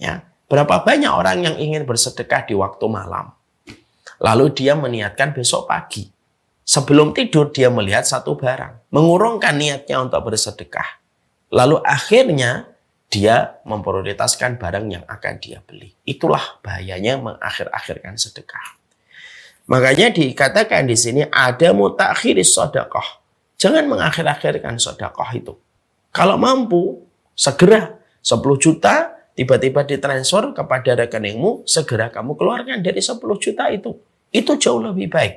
Ya. Berapa banyak orang yang ingin bersedekah di waktu malam. Lalu dia meniatkan besok pagi. Sebelum tidur dia melihat satu barang. Mengurungkan niatnya untuk bersedekah. Lalu akhirnya dia memprioritaskan barang yang akan dia beli. Itulah bahayanya mengakhir-akhirkan sedekah. Makanya dikatakan di sini ada mutakhiris sedekah. Jangan mengakhir-akhirkan sedekah itu. Kalau mampu, segera 10 juta tiba-tiba ditransfer kepada rekeningmu, segera kamu keluarkan dari 10 juta itu. Itu jauh lebih baik.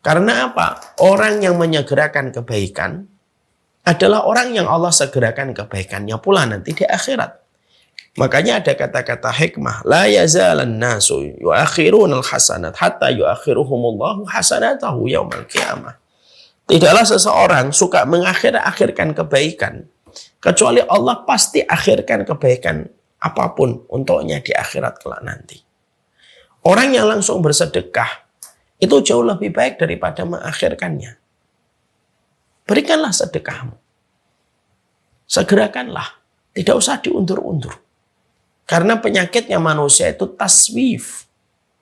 Karena apa? Orang yang menyegerakan kebaikan adalah orang yang Allah segerakan kebaikannya pula nanti di akhirat. Makanya ada kata-kata hikmah, la yazalan nasu yuakhirunal hasanat hatta yuakhiruhumullahu hasanatahu yaumal qiyamah. Tidaklah seseorang suka mengakhir-akhirkan kebaikan kecuali Allah pasti akhirkan kebaikan apapun untuknya di akhirat kelak nanti. Orang yang langsung bersedekah itu jauh lebih baik daripada mengakhirkannya. Berikanlah sedekahmu. Segerakanlah. Tidak usah diundur-undur. Karena penyakitnya manusia itu taswif.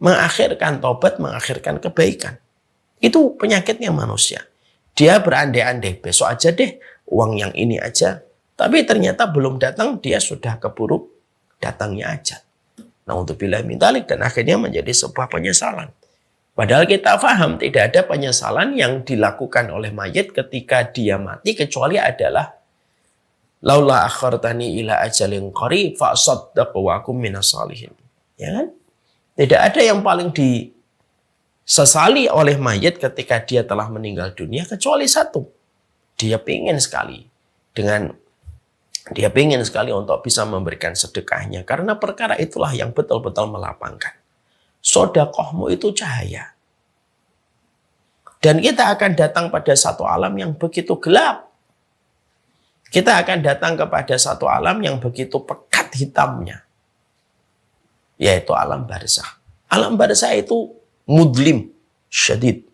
Mengakhirkan tobat, mengakhirkan kebaikan. Itu penyakitnya manusia. Dia berandai-andai, besok aja deh, uang yang ini aja. Tapi ternyata belum datang, dia sudah keburu datangnya aja. Nah, untuk bila mintalik dan akhirnya menjadi sebuah penyesalan. Padahal kita paham tidak ada penyesalan yang dilakukan oleh mayit ketika dia mati kecuali adalah laula akhartani ila ajalin qarib fa asaddaq wa akum minas salihin. Ya kan? Tidak ada yang paling disesali oleh mayit ketika dia telah meninggal dunia kecuali satu. Dia ingin sekali untuk bisa memberikan sedekahnya. Karena perkara itulah yang betul-betul melapangkan. Sedekahmu itu cahaya. Dan kita akan datang pada satu alam yang begitu gelap. Kita akan datang kepada satu alam yang begitu pekat hitamnya. Yaitu alam barzakh. Alam barzah itu mudlim, syadid.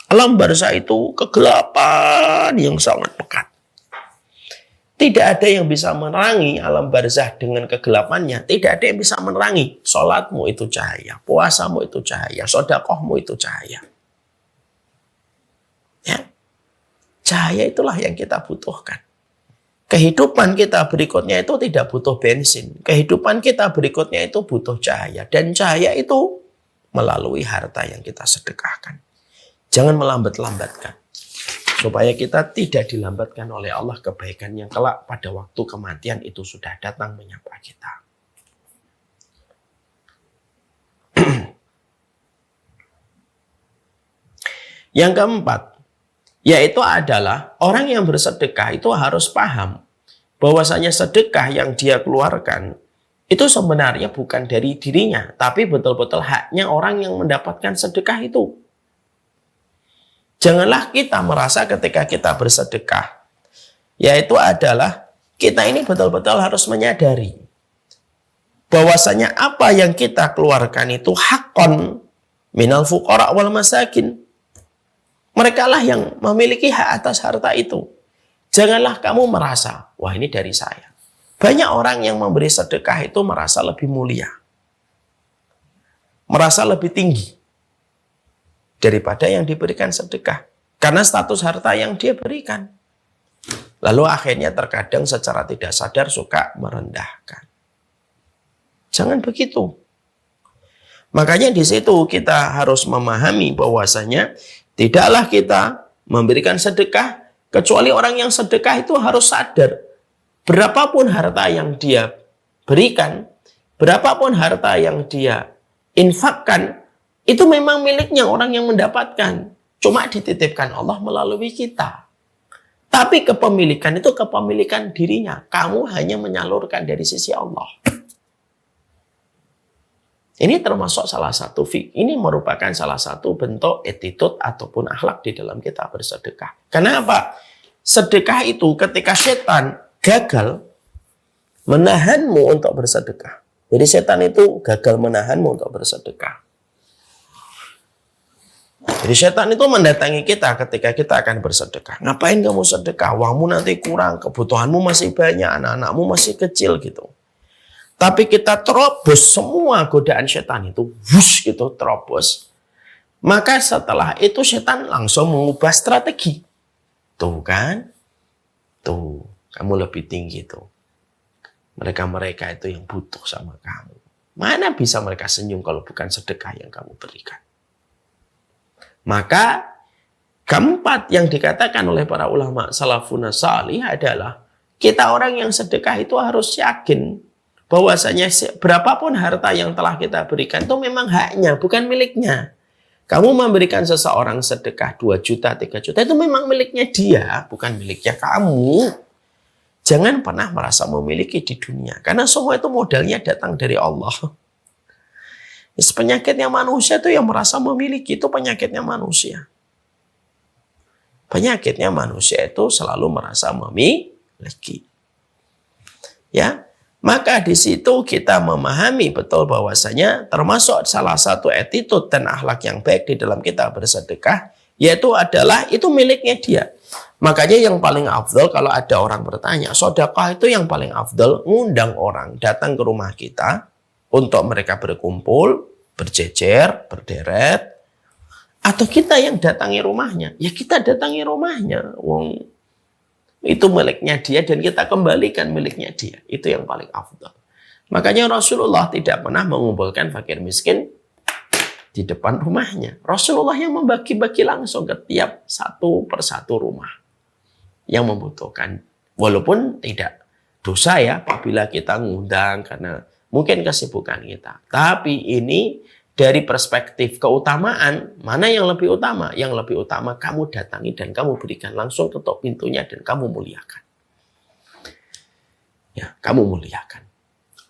Alam barzah itu kegelapan yang sangat pekat. Tidak ada yang bisa menerangi alam barzah dengan kegelapannya. Tidak ada yang bisa menerangi. Salatmu itu cahaya, puasamu itu cahaya, sedekahmu itu cahaya. Ya. Cahaya itulah yang kita butuhkan. Kehidupan kita berikutnya itu tidak butuh bensin. Kehidupan kita berikutnya itu butuh cahaya. Dan cahaya itu melalui harta yang kita sedekahkan. Jangan melambat-lambatkan. Supaya kita tidak dilambatkan oleh Allah kebaikan yang kelak pada waktu kematian itu sudah datang menyapa kita. Yang keempat, yaitu adalah orang yang bersedekah itu harus paham bahwasanya sedekah yang dia keluarkan itu sebenarnya bukan dari dirinya, tapi betul-betul haknya orang yang mendapatkan sedekah itu. Janganlah kita merasa ketika kita bersedekah, yaitu adalah kita ini betul-betul harus menyadari bahwasanya apa yang kita keluarkan itu haqqan minal fuqara wal masakin. Mereka lah yang memiliki hak atas harta itu. Janganlah kamu merasa, wah ini dari saya. Banyak orang yang memberi sedekah itu merasa lebih mulia, merasa lebih tinggi daripada yang diberikan sedekah. Karena status harta yang dia berikan. Lalu akhirnya terkadang secara tidak sadar suka merendahkan. Jangan begitu. Makanya di situ kita harus memahami bahwasanya tidaklah kita memberikan sedekah kecuali orang yang sedekah itu harus sadar. Berapapun harta yang dia berikan, berapapun harta yang dia infakkan, itu memang miliknya orang yang mendapatkan. Cuma dititipkan Allah melalui kita. Tapi kepemilikan itu kepemilikan dirinya. Kamu hanya menyalurkan dari sisi Allah. Ini termasuk salah satu ini merupakan salah satu bentuk attitude ataupun akhlak di dalam kita bersedekah. Kenapa? Sedekah itu ketika setan gagal menahanmu untuk bersedekah. Jadi setan itu gagal menahanmu untuk bersedekah. Jadi setan itu mendatangi kita ketika kita akan bersedekah. Ngapain kamu sedekah? Uangmu nanti kurang, kebutuhanmu masih banyak, anak-anakmu masih kecil gitu. Tapi kita terobos semua godaan setan itu, wush gitu terobos. Maka setelah itu setan langsung mengubah strategi. Tuh kan? Tuh, kamu lebih tinggi tuh. Mereka-mereka itu yang butuh sama kamu. Mana bisa mereka senyum kalau bukan sedekah yang kamu berikan? Maka keempat yang dikatakan oleh para ulama salafun salih adalah kita orang yang sedekah itu harus yakin bahwasanya berapapun harta yang telah kita berikan itu memang haknya, bukan miliknya. Kamu memberikan seseorang sedekah 2 juta, 3 juta itu memang miliknya dia, bukan miliknya kamu. Jangan pernah merasa memiliki di dunia, karena semua itu modalnya datang dari Allah. Penyakitnya manusia itu yang merasa memiliki, itu penyakitnya manusia. Penyakitnya manusia itu selalu merasa memiliki. Ya, maka di situ kita memahami betul bahwasanya termasuk salah satu attitude dan akhlak yang baik di dalam kita bersedekah, yaitu adalah itu miliknya dia. Makanya yang paling afdal kalau ada orang bertanya, sedekah itu yang paling afdal ngundang orang datang ke rumah kita untuk mereka berkumpul, berjejer, berderet, atau kita yang datangi rumahnya. Ya kita datangi rumahnya. Wong itu miliknya dia dan kita kembalikan miliknya dia. Itu yang paling afdal. Makanya Rasulullah tidak pernah mengumpulkan fakir miskin di depan rumahnya. Rasulullah yang membagi-bagi langsung ke tiap satu persatu rumah yang membutuhkan. Walaupun tidak dosa ya apabila kita ngundang karena mungkin kesibukan kita. Tapi ini dari perspektif keutamaan, mana yang lebih utama? Yang lebih utama kamu datangi dan kamu berikan langsung ketok pintunya dan kamu muliakan. Ya, kamu muliakan.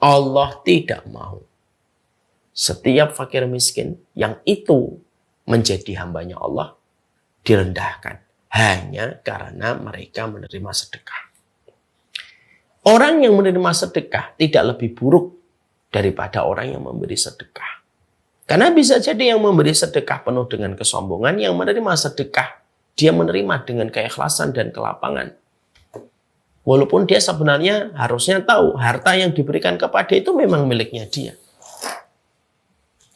Allah tidak mau setiap fakir miskin yang itu menjadi hambanya Allah direndahkan hanya karena mereka menerima sedekah. Orang yang menerima sedekah tidak lebih buruk daripada orang yang memberi sedekah. Karena bisa jadi yang memberi sedekah penuh dengan kesombongan, yang menerima sedekah, dia menerima dengan keikhlasan dan kelapangan. Walaupun dia sebenarnya harusnya tahu, harta yang diberikan kepada itu memang miliknya dia.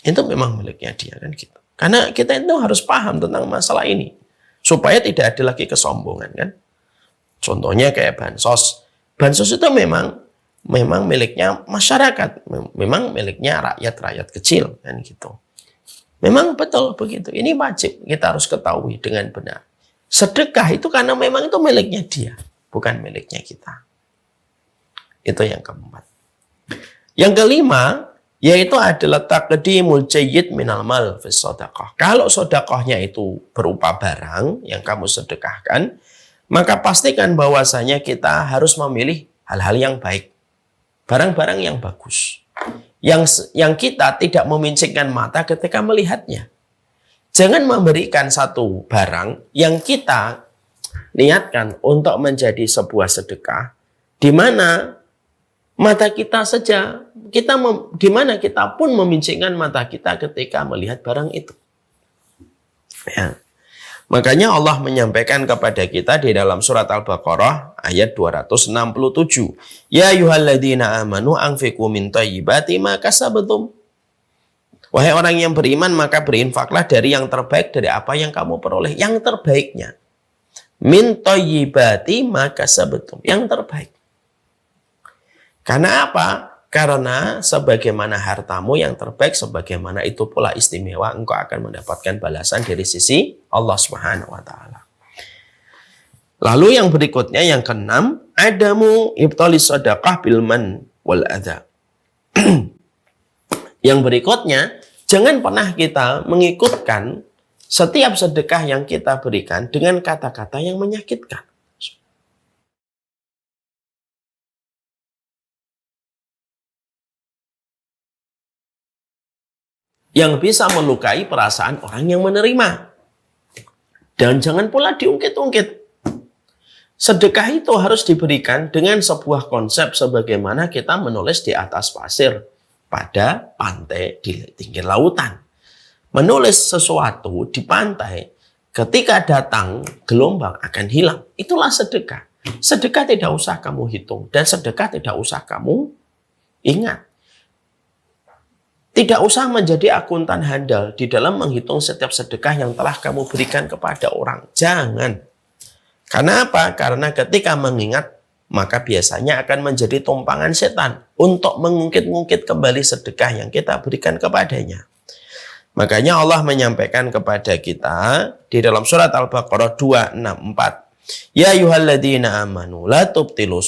Itu memang miliknya dia kan gitu. Karena kita itu harus paham tentang masalah ini. Supaya tidak ada lagi kesombongan kan. Contohnya kayak bansos. Bansos itu memang miliknya masyarakat, memang miliknya rakyat kecil kan gitu. Memang betul begitu. Ini wajib kita harus ketahui dengan benar. Sedekah itu karena memang itu miliknya dia, bukan miliknya kita. Itu yang keempat. Yang kelima yaitu adalah taqdimul jayyid minal mal fi shadaqah. Kalau sedekahnya itu berupa barang yang kamu sedekahkan, maka pastikan bahwasanya kita harus memilih hal-hal yang baik. Barang-barang yang bagus. Yang kita tidak memincingkan mata ketika melihatnya. Jangan memberikan satu barang yang kita niatkan untuk menjadi sebuah sedekah, di mana mata kita saja, di mana kita pun memincingkan mata kita ketika melihat barang itu. Ya. Makanya Allah menyampaikan kepada kita di dalam surat Al-Baqarah ayat 267. Ya ayyuhalladzina amanu anfiqu min thayyibati ma kasabtum. Wahai orang yang beriman, maka berinfaklah dari yang terbaik dari apa yang kamu peroleh. Yang terbaiknya. Min thayyibati ma kasabtum. Yang terbaik. Karena apa? Karena sebagaimana hartamu yang terbaik, sebagaimana itu pula istimewa, engkau akan mendapatkan balasan dari sisi Allah Subhanahu wa Ta'ala. Lalu yang berikutnya, yang keenam, adamu ibtali sadaqah bil man wal adha. Yang berikutnya, jangan pernah kita mengikutkan setiap sedekah yang kita berikan dengan kata-kata yang menyakitkan. Yang bisa melukai perasaan orang yang menerima. Dan jangan pula diungkit-ungkit. Sedekah itu harus diberikan dengan sebuah konsep sebagaimana kita menulis di atas pasir pada pantai di pinggir lautan. Menulis sesuatu di pantai, ketika datang gelombang akan hilang. Itulah sedekah. Sedekah tidak usah kamu hitung dan sedekah tidak usah kamu ingat. Tidak usah menjadi akuntan handal di dalam menghitung setiap sedekah yang telah kamu berikan kepada orang. Jangan. Karena apa? Karena ketika mengingat, maka biasanya akan menjadi tumpangan setan untuk mengungkit-ungkit kembali sedekah yang kita berikan kepadanya. Makanya Allah menyampaikan kepada kita di dalam surat Al-Baqarah 264. Ya ayyuhalladzina amanu la tubtilu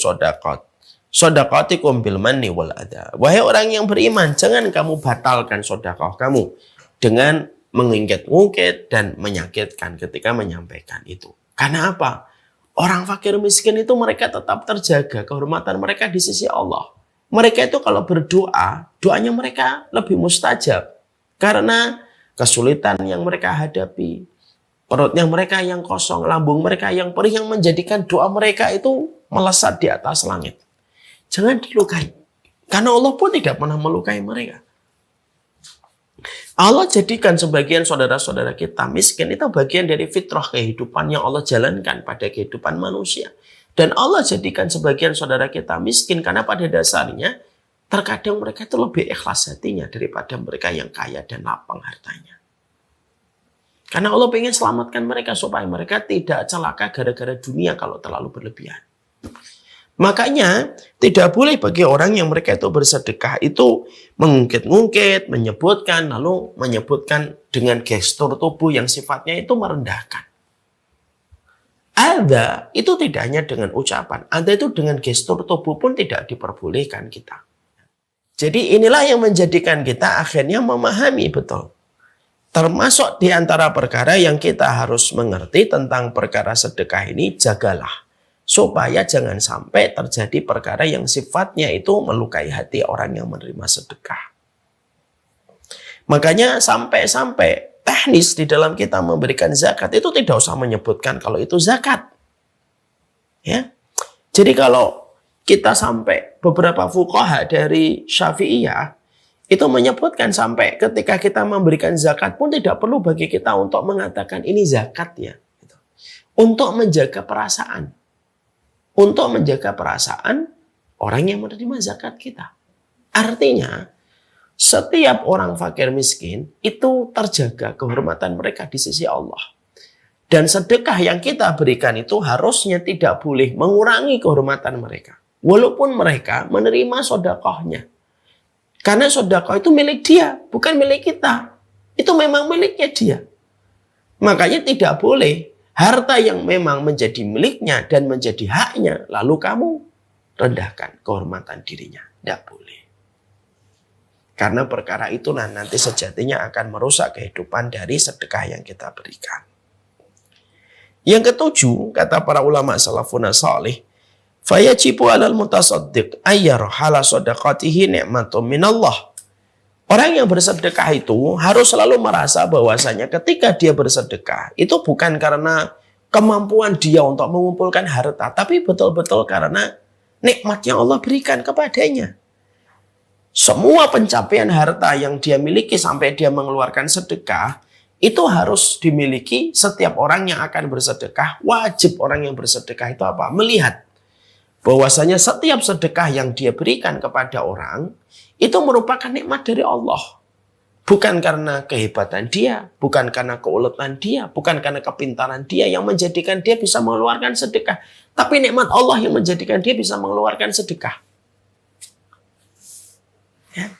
shadaqatikum bil manni wal adha. Wahai orang yang beriman, jangan kamu batalkan sedekah kamu dengan mengungkit-ungkit dan menyakitkan ketika menyampaikan itu. Karena apa? Orang fakir miskin itu mereka tetap terjaga kehormatan mereka di sisi Allah. Mereka itu kalau berdoa, doanya mereka lebih mustajab. Karena kesulitan yang mereka hadapi, perutnya mereka yang kosong, lambung mereka yang perih, yang menjadikan doa mereka itu melesat di atas langit. Jangan dilukai. Karena Allah pun tidak pernah melukai mereka. Allah jadikan sebagian saudara-saudara kita miskin itu bagian dari fitrah kehidupan yang Allah jalankan pada kehidupan manusia. Dan Allah jadikan sebagian saudara kita miskin karena pada dasarnya terkadang mereka itu lebih ikhlas hatinya daripada mereka yang kaya dan lapang hartanya. Karena Allah ingin selamatkan mereka supaya mereka tidak celaka gara-gara dunia kalau terlalu berlebihan. Makanya tidak boleh bagi orang yang mereka itu bersedekah itu mengungkit-ungkit, menyebutkan, lalu menyebutkan dengan gestur tubuh yang sifatnya itu merendahkan. Ada itu tidak hanya dengan ucapan, ada itu dengan gestur tubuh pun tidak diperbolehkan kita. Jadi inilah yang menjadikan kita akhirnya memahami betul. Termasuk di antara perkara yang kita harus mengerti tentang perkara sedekah ini, jagalah. Supaya jangan sampai terjadi perkara yang sifatnya itu melukai hati orang yang menerima sedekah. Makanya sampai teknis di dalam kita memberikan zakat itu tidak usah menyebutkan kalau itu zakat. Ya. Jadi kalau kita sampai beberapa fuqaha dari Syafi'iyah itu menyebutkan sampai ketika kita memberikan zakat pun tidak perlu bagi kita untuk mengatakan ini zakat ya. Untuk menjaga perasaan. Untuk menjaga perasaan orang yang menerima zakat kita. Artinya, setiap orang fakir miskin itu terjaga kehormatan mereka di sisi Allah. Dan sedekah yang kita berikan itu harusnya tidak boleh mengurangi kehormatan mereka. Walaupun mereka menerima sedekahnya. Karena sedekah itu milik dia, bukan milik kita. Itu memang miliknya dia. Makanya tidak boleh harta yang memang menjadi miliknya dan menjadi haknya, lalu kamu rendahkan kehormatan dirinya. Tidak boleh. Karena perkara itulah nanti sejatinya akan merusak kehidupan dari sedekah yang kita berikan. Yang ketujuh, kata para ulama salafun salih, fayajibu 'alal mutasaddiq ayyarhala shadaqatihi ni'matun minallah. Orang yang bersedekah itu harus selalu merasa bahwasanya ketika dia bersedekah itu bukan karena kemampuan dia untuk mengumpulkan harta, tapi betul-betul karena nikmat yang Allah berikan kepadanya. Semua pencapaian harta yang dia miliki sampai dia mengeluarkan sedekah itu harus dimiliki setiap orang yang akan bersedekah. Wajib orang yang bersedekah itu apa? Melihat bahwasanya setiap sedekah yang dia berikan kepada orang itu merupakan nikmat dari Allah. Bukan karena kehebatan dia, bukan karena keuletan dia, bukan karena kepintaran dia yang menjadikan dia bisa mengeluarkan sedekah. Tapi nikmat Allah yang menjadikan dia bisa mengeluarkan sedekah. Ya.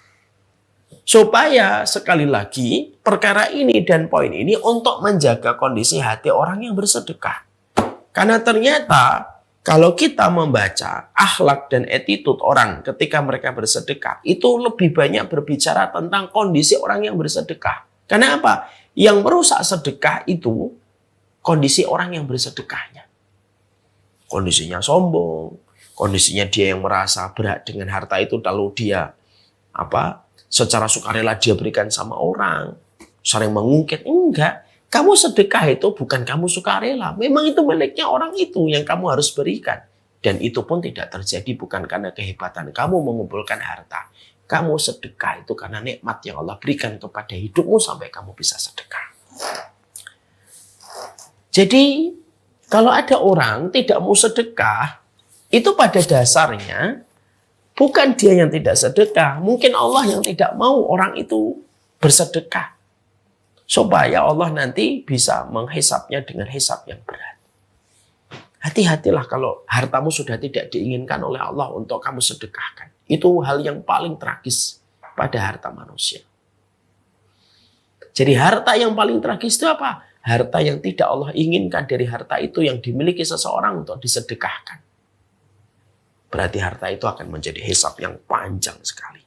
Supaya sekali lagi perkara ini dan poin ini untuk menjaga kondisi hati orang yang bersedekah. Karena ternyata kalau kita membaca akhlak dan attitude orang ketika mereka bersedekah, itu lebih banyak berbicara tentang kondisi orang yang bersedekah. Karena apa? Yang merusak sedekah itu kondisi orang yang bersedekahnya. Kondisinya sombong, kondisinya dia yang merasa berhak dengan harta itu lalu dia secara sukarela dia berikan sama orang, sering mengungkit. Enggak. Kamu sedekah itu bukan kamu sukarela. Memang itu miliknya orang itu yang kamu harus berikan. Dan itu pun tidak terjadi bukan karena kehebatan kamu mengumpulkan harta. Kamu sedekah itu karena nikmat yang Allah berikan kepada hidupmu sampai kamu bisa sedekah. Jadi, kalau ada orang tidak mau sedekah, itu pada dasarnya bukan dia yang tidak sedekah. Mungkin Allah yang tidak mau orang itu bersedekah. Supaya Allah nanti bisa menghisapnya dengan hisap yang berat. Hati-hatilah kalau hartamu sudah tidak diinginkan oleh Allah untuk kamu sedekahkan. Itu hal yang paling tragis pada harta manusia. Jadi harta yang paling tragis itu apa? Harta yang tidak Allah inginkan dari harta itu yang dimiliki seseorang untuk disedekahkan. Berarti harta itu akan menjadi hisap yang panjang sekali.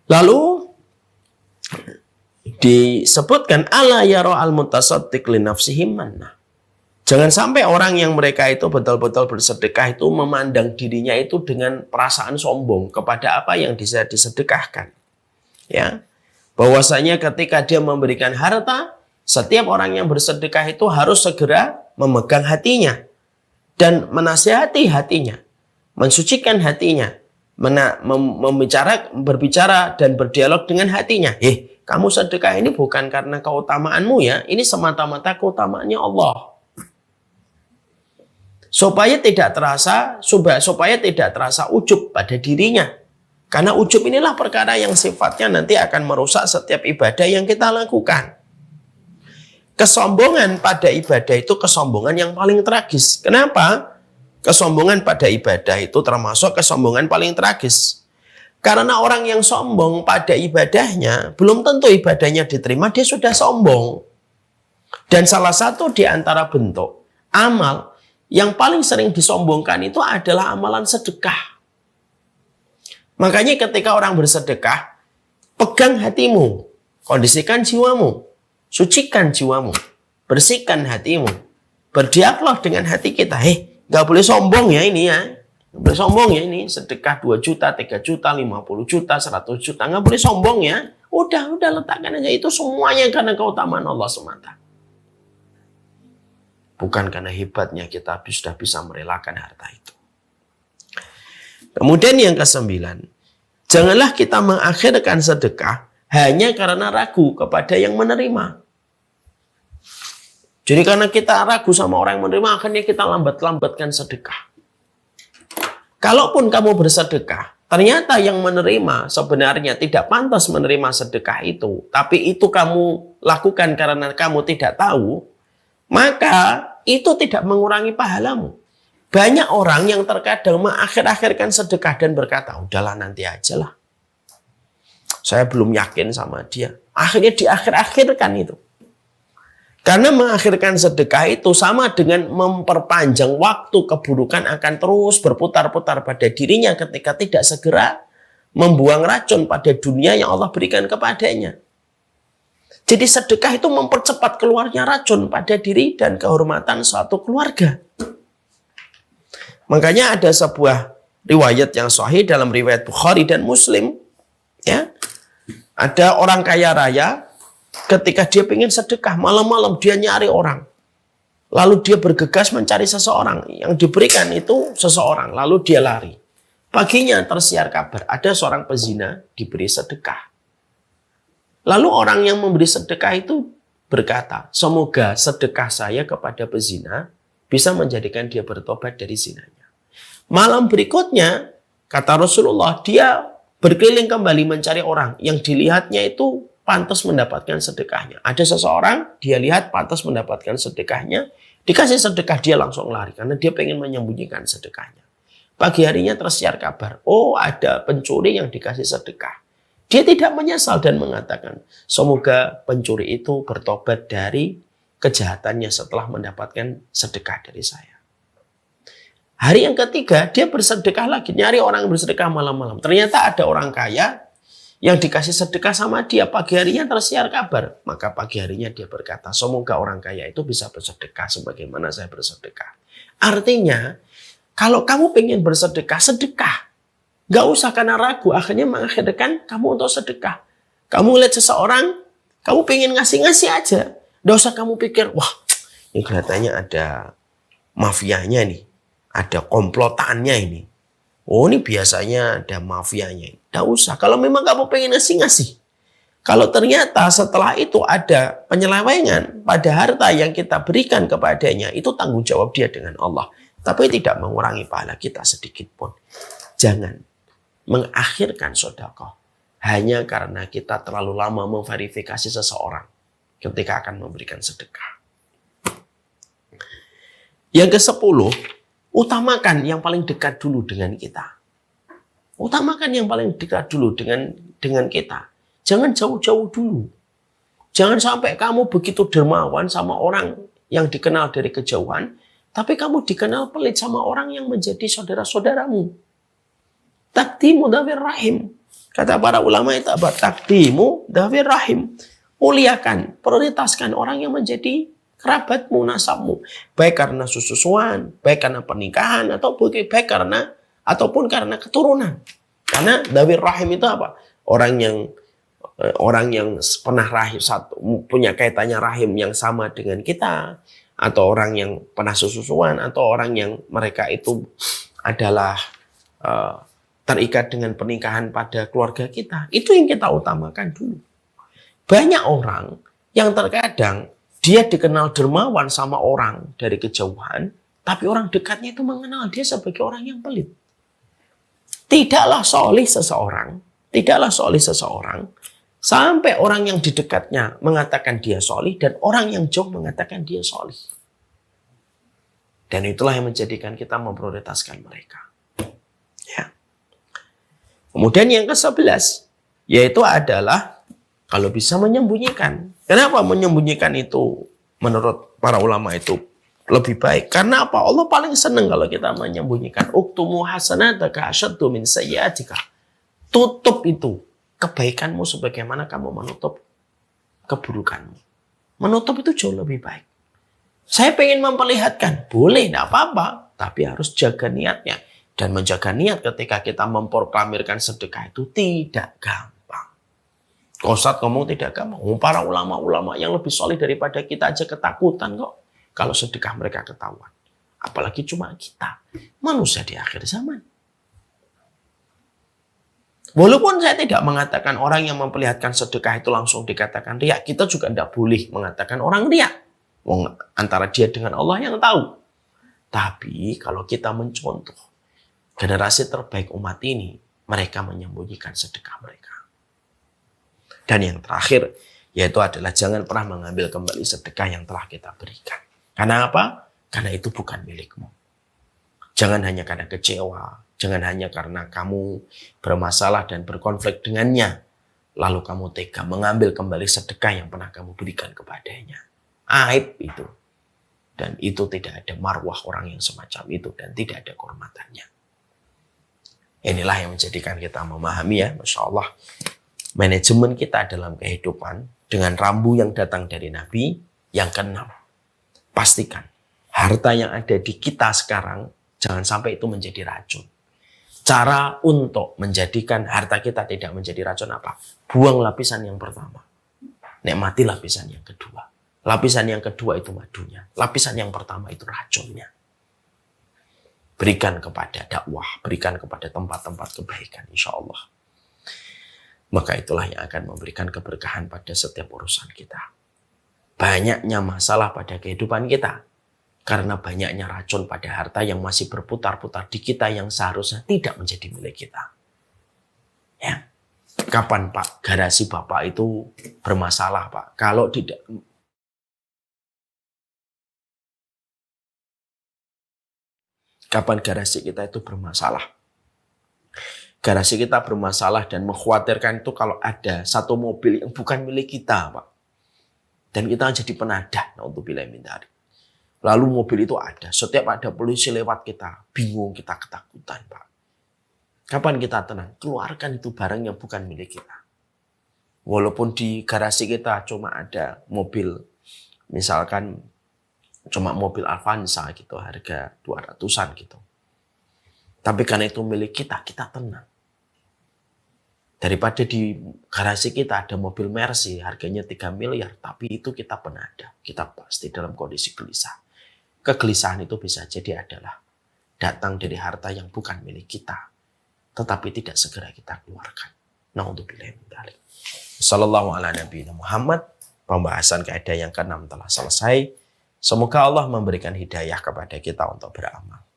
Lalu disebutkan ala yara al mutasaddiq li nafsihi manna. Jangan sampai orang yang mereka itu betul-betul bersedekah itu memandang dirinya itu dengan perasaan sombong kepada apa yang bisa disedekahkan. Ya. Bahwasanya ketika dia memberikan harta, setiap orang yang bersedekah itu harus segera memegang hatinya dan menasihati hatinya, mensucikan hatinya, berbicara dan berdialog dengan hatinya. Kamu sedekah ini bukan karena keutamaanmu ya, ini semata-mata keutamaannya Allah. Supaya tidak terasa ujub pada dirinya. Karena ujub inilah perkara yang sifatnya nanti akan merusak setiap ibadah yang kita lakukan. Kesombongan pada ibadah itu kesombongan yang paling tragis. Kenapa? Kesombongan pada ibadah itu termasuk kesombongan paling tragis. Karena orang yang sombong pada ibadahnya, belum tentu ibadahnya diterima, dia sudah sombong. Dan salah satu di antara bentuk amal yang paling sering disombongkan itu adalah amalan sedekah. Makanya ketika orang bersedekah, pegang hatimu, kondisikan jiwamu, sucikan jiwamu, bersihkan hatimu, berdialog dengan hati kita. Gak boleh sombong ya ini ya. Gak boleh sombong ya ini. Sedekah 2 juta, 3 juta, 50 juta, 100 juta. Gak boleh sombong ya. Udah letakkan aja. Itu semuanya karena keutamaan Allah semata. Bukan karena hebatnya kita sudah bisa merelakan harta itu. Kemudian yang ke-9. Janganlah kita mengakhirkan sedekah hanya karena ragu kepada yang menerima. Jadi karena kita ragu sama orang yang menerima, akhirnya kita lambat-lambatkan sedekah. Kalaupun kamu bersedekah, ternyata yang menerima sebenarnya tidak pantas menerima sedekah itu, tapi itu kamu lakukan karena kamu tidak tahu, maka itu tidak mengurangi pahalamu. Banyak orang yang terkadang mengakhir-akhirkan sedekah dan berkata, udahlah nanti aja lah. Saya belum yakin sama dia. Akhirnya diakhir-akhirkan itu. Karena mengakhirkan sedekah itu sama dengan memperpanjang waktu keburukan akan terus berputar-putar pada dirinya ketika tidak segera membuang racun pada dunia yang Allah berikan kepadanya. Jadi sedekah itu mempercepat keluarnya racun pada diri dan kehormatan suatu keluarga. Makanya ada sebuah riwayat yang sahih dalam riwayat Bukhari dan Muslim. Ya, ada orang kaya raya ketika dia ingin sedekah, malam-malam dia nyari orang. Lalu dia bergegas mencari seseorang. Yang diberikan itu seseorang. Lalu dia lari. Paginya tersiar kabar, ada seorang pezina diberi sedekah. Lalu orang yang memberi sedekah itu berkata, semoga sedekah saya kepada pezina bisa menjadikan dia bertobat dari zinanya. Malam berikutnya, kata Rasulullah, dia berkeliling kembali mencari orang yang dilihatnya itu pantas mendapatkan sedekahnya. Ada seseorang, dia lihat pantas mendapatkan sedekahnya, dikasih sedekah, dia langsung lari karena dia pengen menyembunyikan sedekahnya. Pagi harinya tersiar kabar, oh ada pencuri yang dikasih sedekah. Dia tidak menyesal dan mengatakan, semoga pencuri itu bertobat dari kejahatannya setelah mendapatkan sedekah dari saya. Hari yang ketiga, dia bersedekah lagi. Nyari orang yang bersedekah malam-malam. Ternyata ada orang kaya yang dikasih sedekah sama dia. Pagi harinya tersiar kabar. Maka pagi harinya dia berkata, semoga orang kaya itu bisa bersedekah sebagaimana saya bersedekah. Artinya, kalau kamu pengen bersedekah, sedekah. Gak usah karena ragu. Akhirnya mengakhirkan kamu untuk sedekah. Kamu lihat seseorang, kamu pengen ngasih-ngasih aja. Gak usah kamu pikir, wah ini kelihatannya ada mafianya nih. Ada komplotannya ini. Oh ini biasanya ada mafianya. Tidak usah. Kalau memang kamu pengen ngasih-ngasih. Kalau ternyata setelah itu ada penyelewengan pada harta yang kita berikan kepadanya, itu tanggung jawab dia dengan Allah. Tapi tidak mengurangi pahala kita sedikit pun. Jangan mengakhirkan sedekah hanya karena kita terlalu lama memverifikasi seseorang ketika akan memberikan sedekah. Yang ke-10, utamakan yang paling dekat dulu dengan kita. Utamakan yang paling dekat dulu dengan kita. Jangan jauh-jauh dulu. Jangan sampai kamu begitu dermawan sama orang yang dikenal dari kejauhan, tapi kamu dikenal pelit sama orang yang menjadi saudara-saudaramu. Takdimu dhawir rahim. Kata para ulama itu apa? Takdimu dhawir rahim. Muliakan, prioritaskan orang yang menjadi kerabatmu, nasabmu, baik karena susuan, baik karena pernikahan, atau baik karena ataupun karena keturunan. Karena dhawir rahim itu apa? Orang yang pernah rahim satu, punya kaitannya rahim yang sama dengan kita, atau orang yang pernah susuan, atau orang yang mereka itu adalah terikat dengan pernikahan pada keluarga kita. Itu yang kita utamakan dulu. Banyak orang yang terkadang dia dikenal dermawan sama orang dari kejauhan, tapi orang dekatnya itu mengenal dia sebagai orang yang pelit. Tidaklah solih seseorang, sampai orang yang di dekatnya mengatakan dia solih, dan orang yang jauh mengatakan dia solih. Dan itulah yang menjadikan kita memprioritaskan mereka. Ya. Kemudian yang ke-11, yaitu adalah kalau bisa menyembunyikan. Kenapa menyembunyikan itu menurut para ulama itu lebih baik? Karena apa? Allah paling senang kalau kita menyembunyikan. Uktumu hasanataka asyaddu min sayyi'atika. Tutup itu kebaikanmu sebagaimana kamu menutup keburukanmu. Menutup itu jauh lebih baik. Saya pengen memperlihatkan, boleh, tidak apa-apa, tapi harus jaga niatnya. Dan menjaga niat ketika kita memproklamirkan sedekah itu tidak gampang. Ustadz ngomong tidak gampang. Para ulama-ulama yang lebih solid daripada kita aja ketakutan kok kalau sedekah mereka ketahuan. Apalagi cuma kita, manusia di akhir zaman. Walaupun saya tidak mengatakan orang yang memperlihatkan sedekah itu langsung dikatakan riak, kita juga tidak boleh mengatakan orang riak. Antara dia dengan Allah yang tahu. Tapi kalau kita mencontoh generasi terbaik umat ini, mereka menyembunyikan sedekah mereka. Dan yang terakhir, yaitu adalah jangan pernah mengambil kembali sedekah yang telah kita berikan. Karena apa? Karena itu bukan milikmu. Jangan hanya karena kecewa, jangan hanya karena kamu bermasalah dan berkonflik dengannya, lalu kamu tega mengambil kembali sedekah yang pernah kamu berikan kepadanya. Aib itu. Dan itu tidak ada marwah orang yang semacam itu, dan tidak ada kehormatannya. Inilah yang menjadikan kita memahami ya, Masya Allah, manajemen kita dalam kehidupan dengan rambu yang datang dari Nabi. Yang keenam, pastikan harta yang ada di kita sekarang jangan sampai itu menjadi racun. Cara untuk menjadikan harta kita tidak menjadi racun apa? Buang lapisan yang pertama. Nikmati lapisan yang kedua. Lapisan yang kedua itu madunya. Lapisan yang pertama itu racunnya. Berikan kepada dakwah, berikan kepada tempat-tempat kebaikan, insya Allah. Maka itulah yang akan memberikan keberkahan pada setiap urusan kita. Banyaknya masalah pada kehidupan kita karena banyaknya racun pada harta yang masih berputar-putar di kita yang seharusnya tidak menjadi milik kita. Ya. Kapan Pak garasi Bapak itu bermasalah Pak? Kalau tidak, kapan garasi kita itu bermasalah? Garasi kita bermasalah dan mengkhawatirkan itu kalau ada satu mobil yang bukan milik kita, Pak. Dan kita jadi penadah, untuk bilang minta. Lalu mobil itu ada, setiap ada polisi lewat kita, bingung, kita ketakutan, Pak. Kapan kita tenang? Keluarkan itu barang yang bukan milik kita. Walaupun di garasi kita cuma ada mobil, misalkan cuma mobil Avanza gitu, harga 200-an gitu. Tapi karena itu milik kita, kita tenang. Daripada di garasi kita ada mobil Mercy, harganya 3 miliar, tapi itu kita penadah. Kita pasti dalam kondisi gelisah. Kegelisahan itu bisa jadi adalah datang dari harta yang bukan milik kita, tetapi tidak segera kita keluarkan. Na'udzubillahi min dzalik. Sallallahu ala nabiyina Muhammad. Pembahasan kaidah yang ke-6 telah selesai. Semoga Allah memberikan hidayah kepada kita untuk beramal.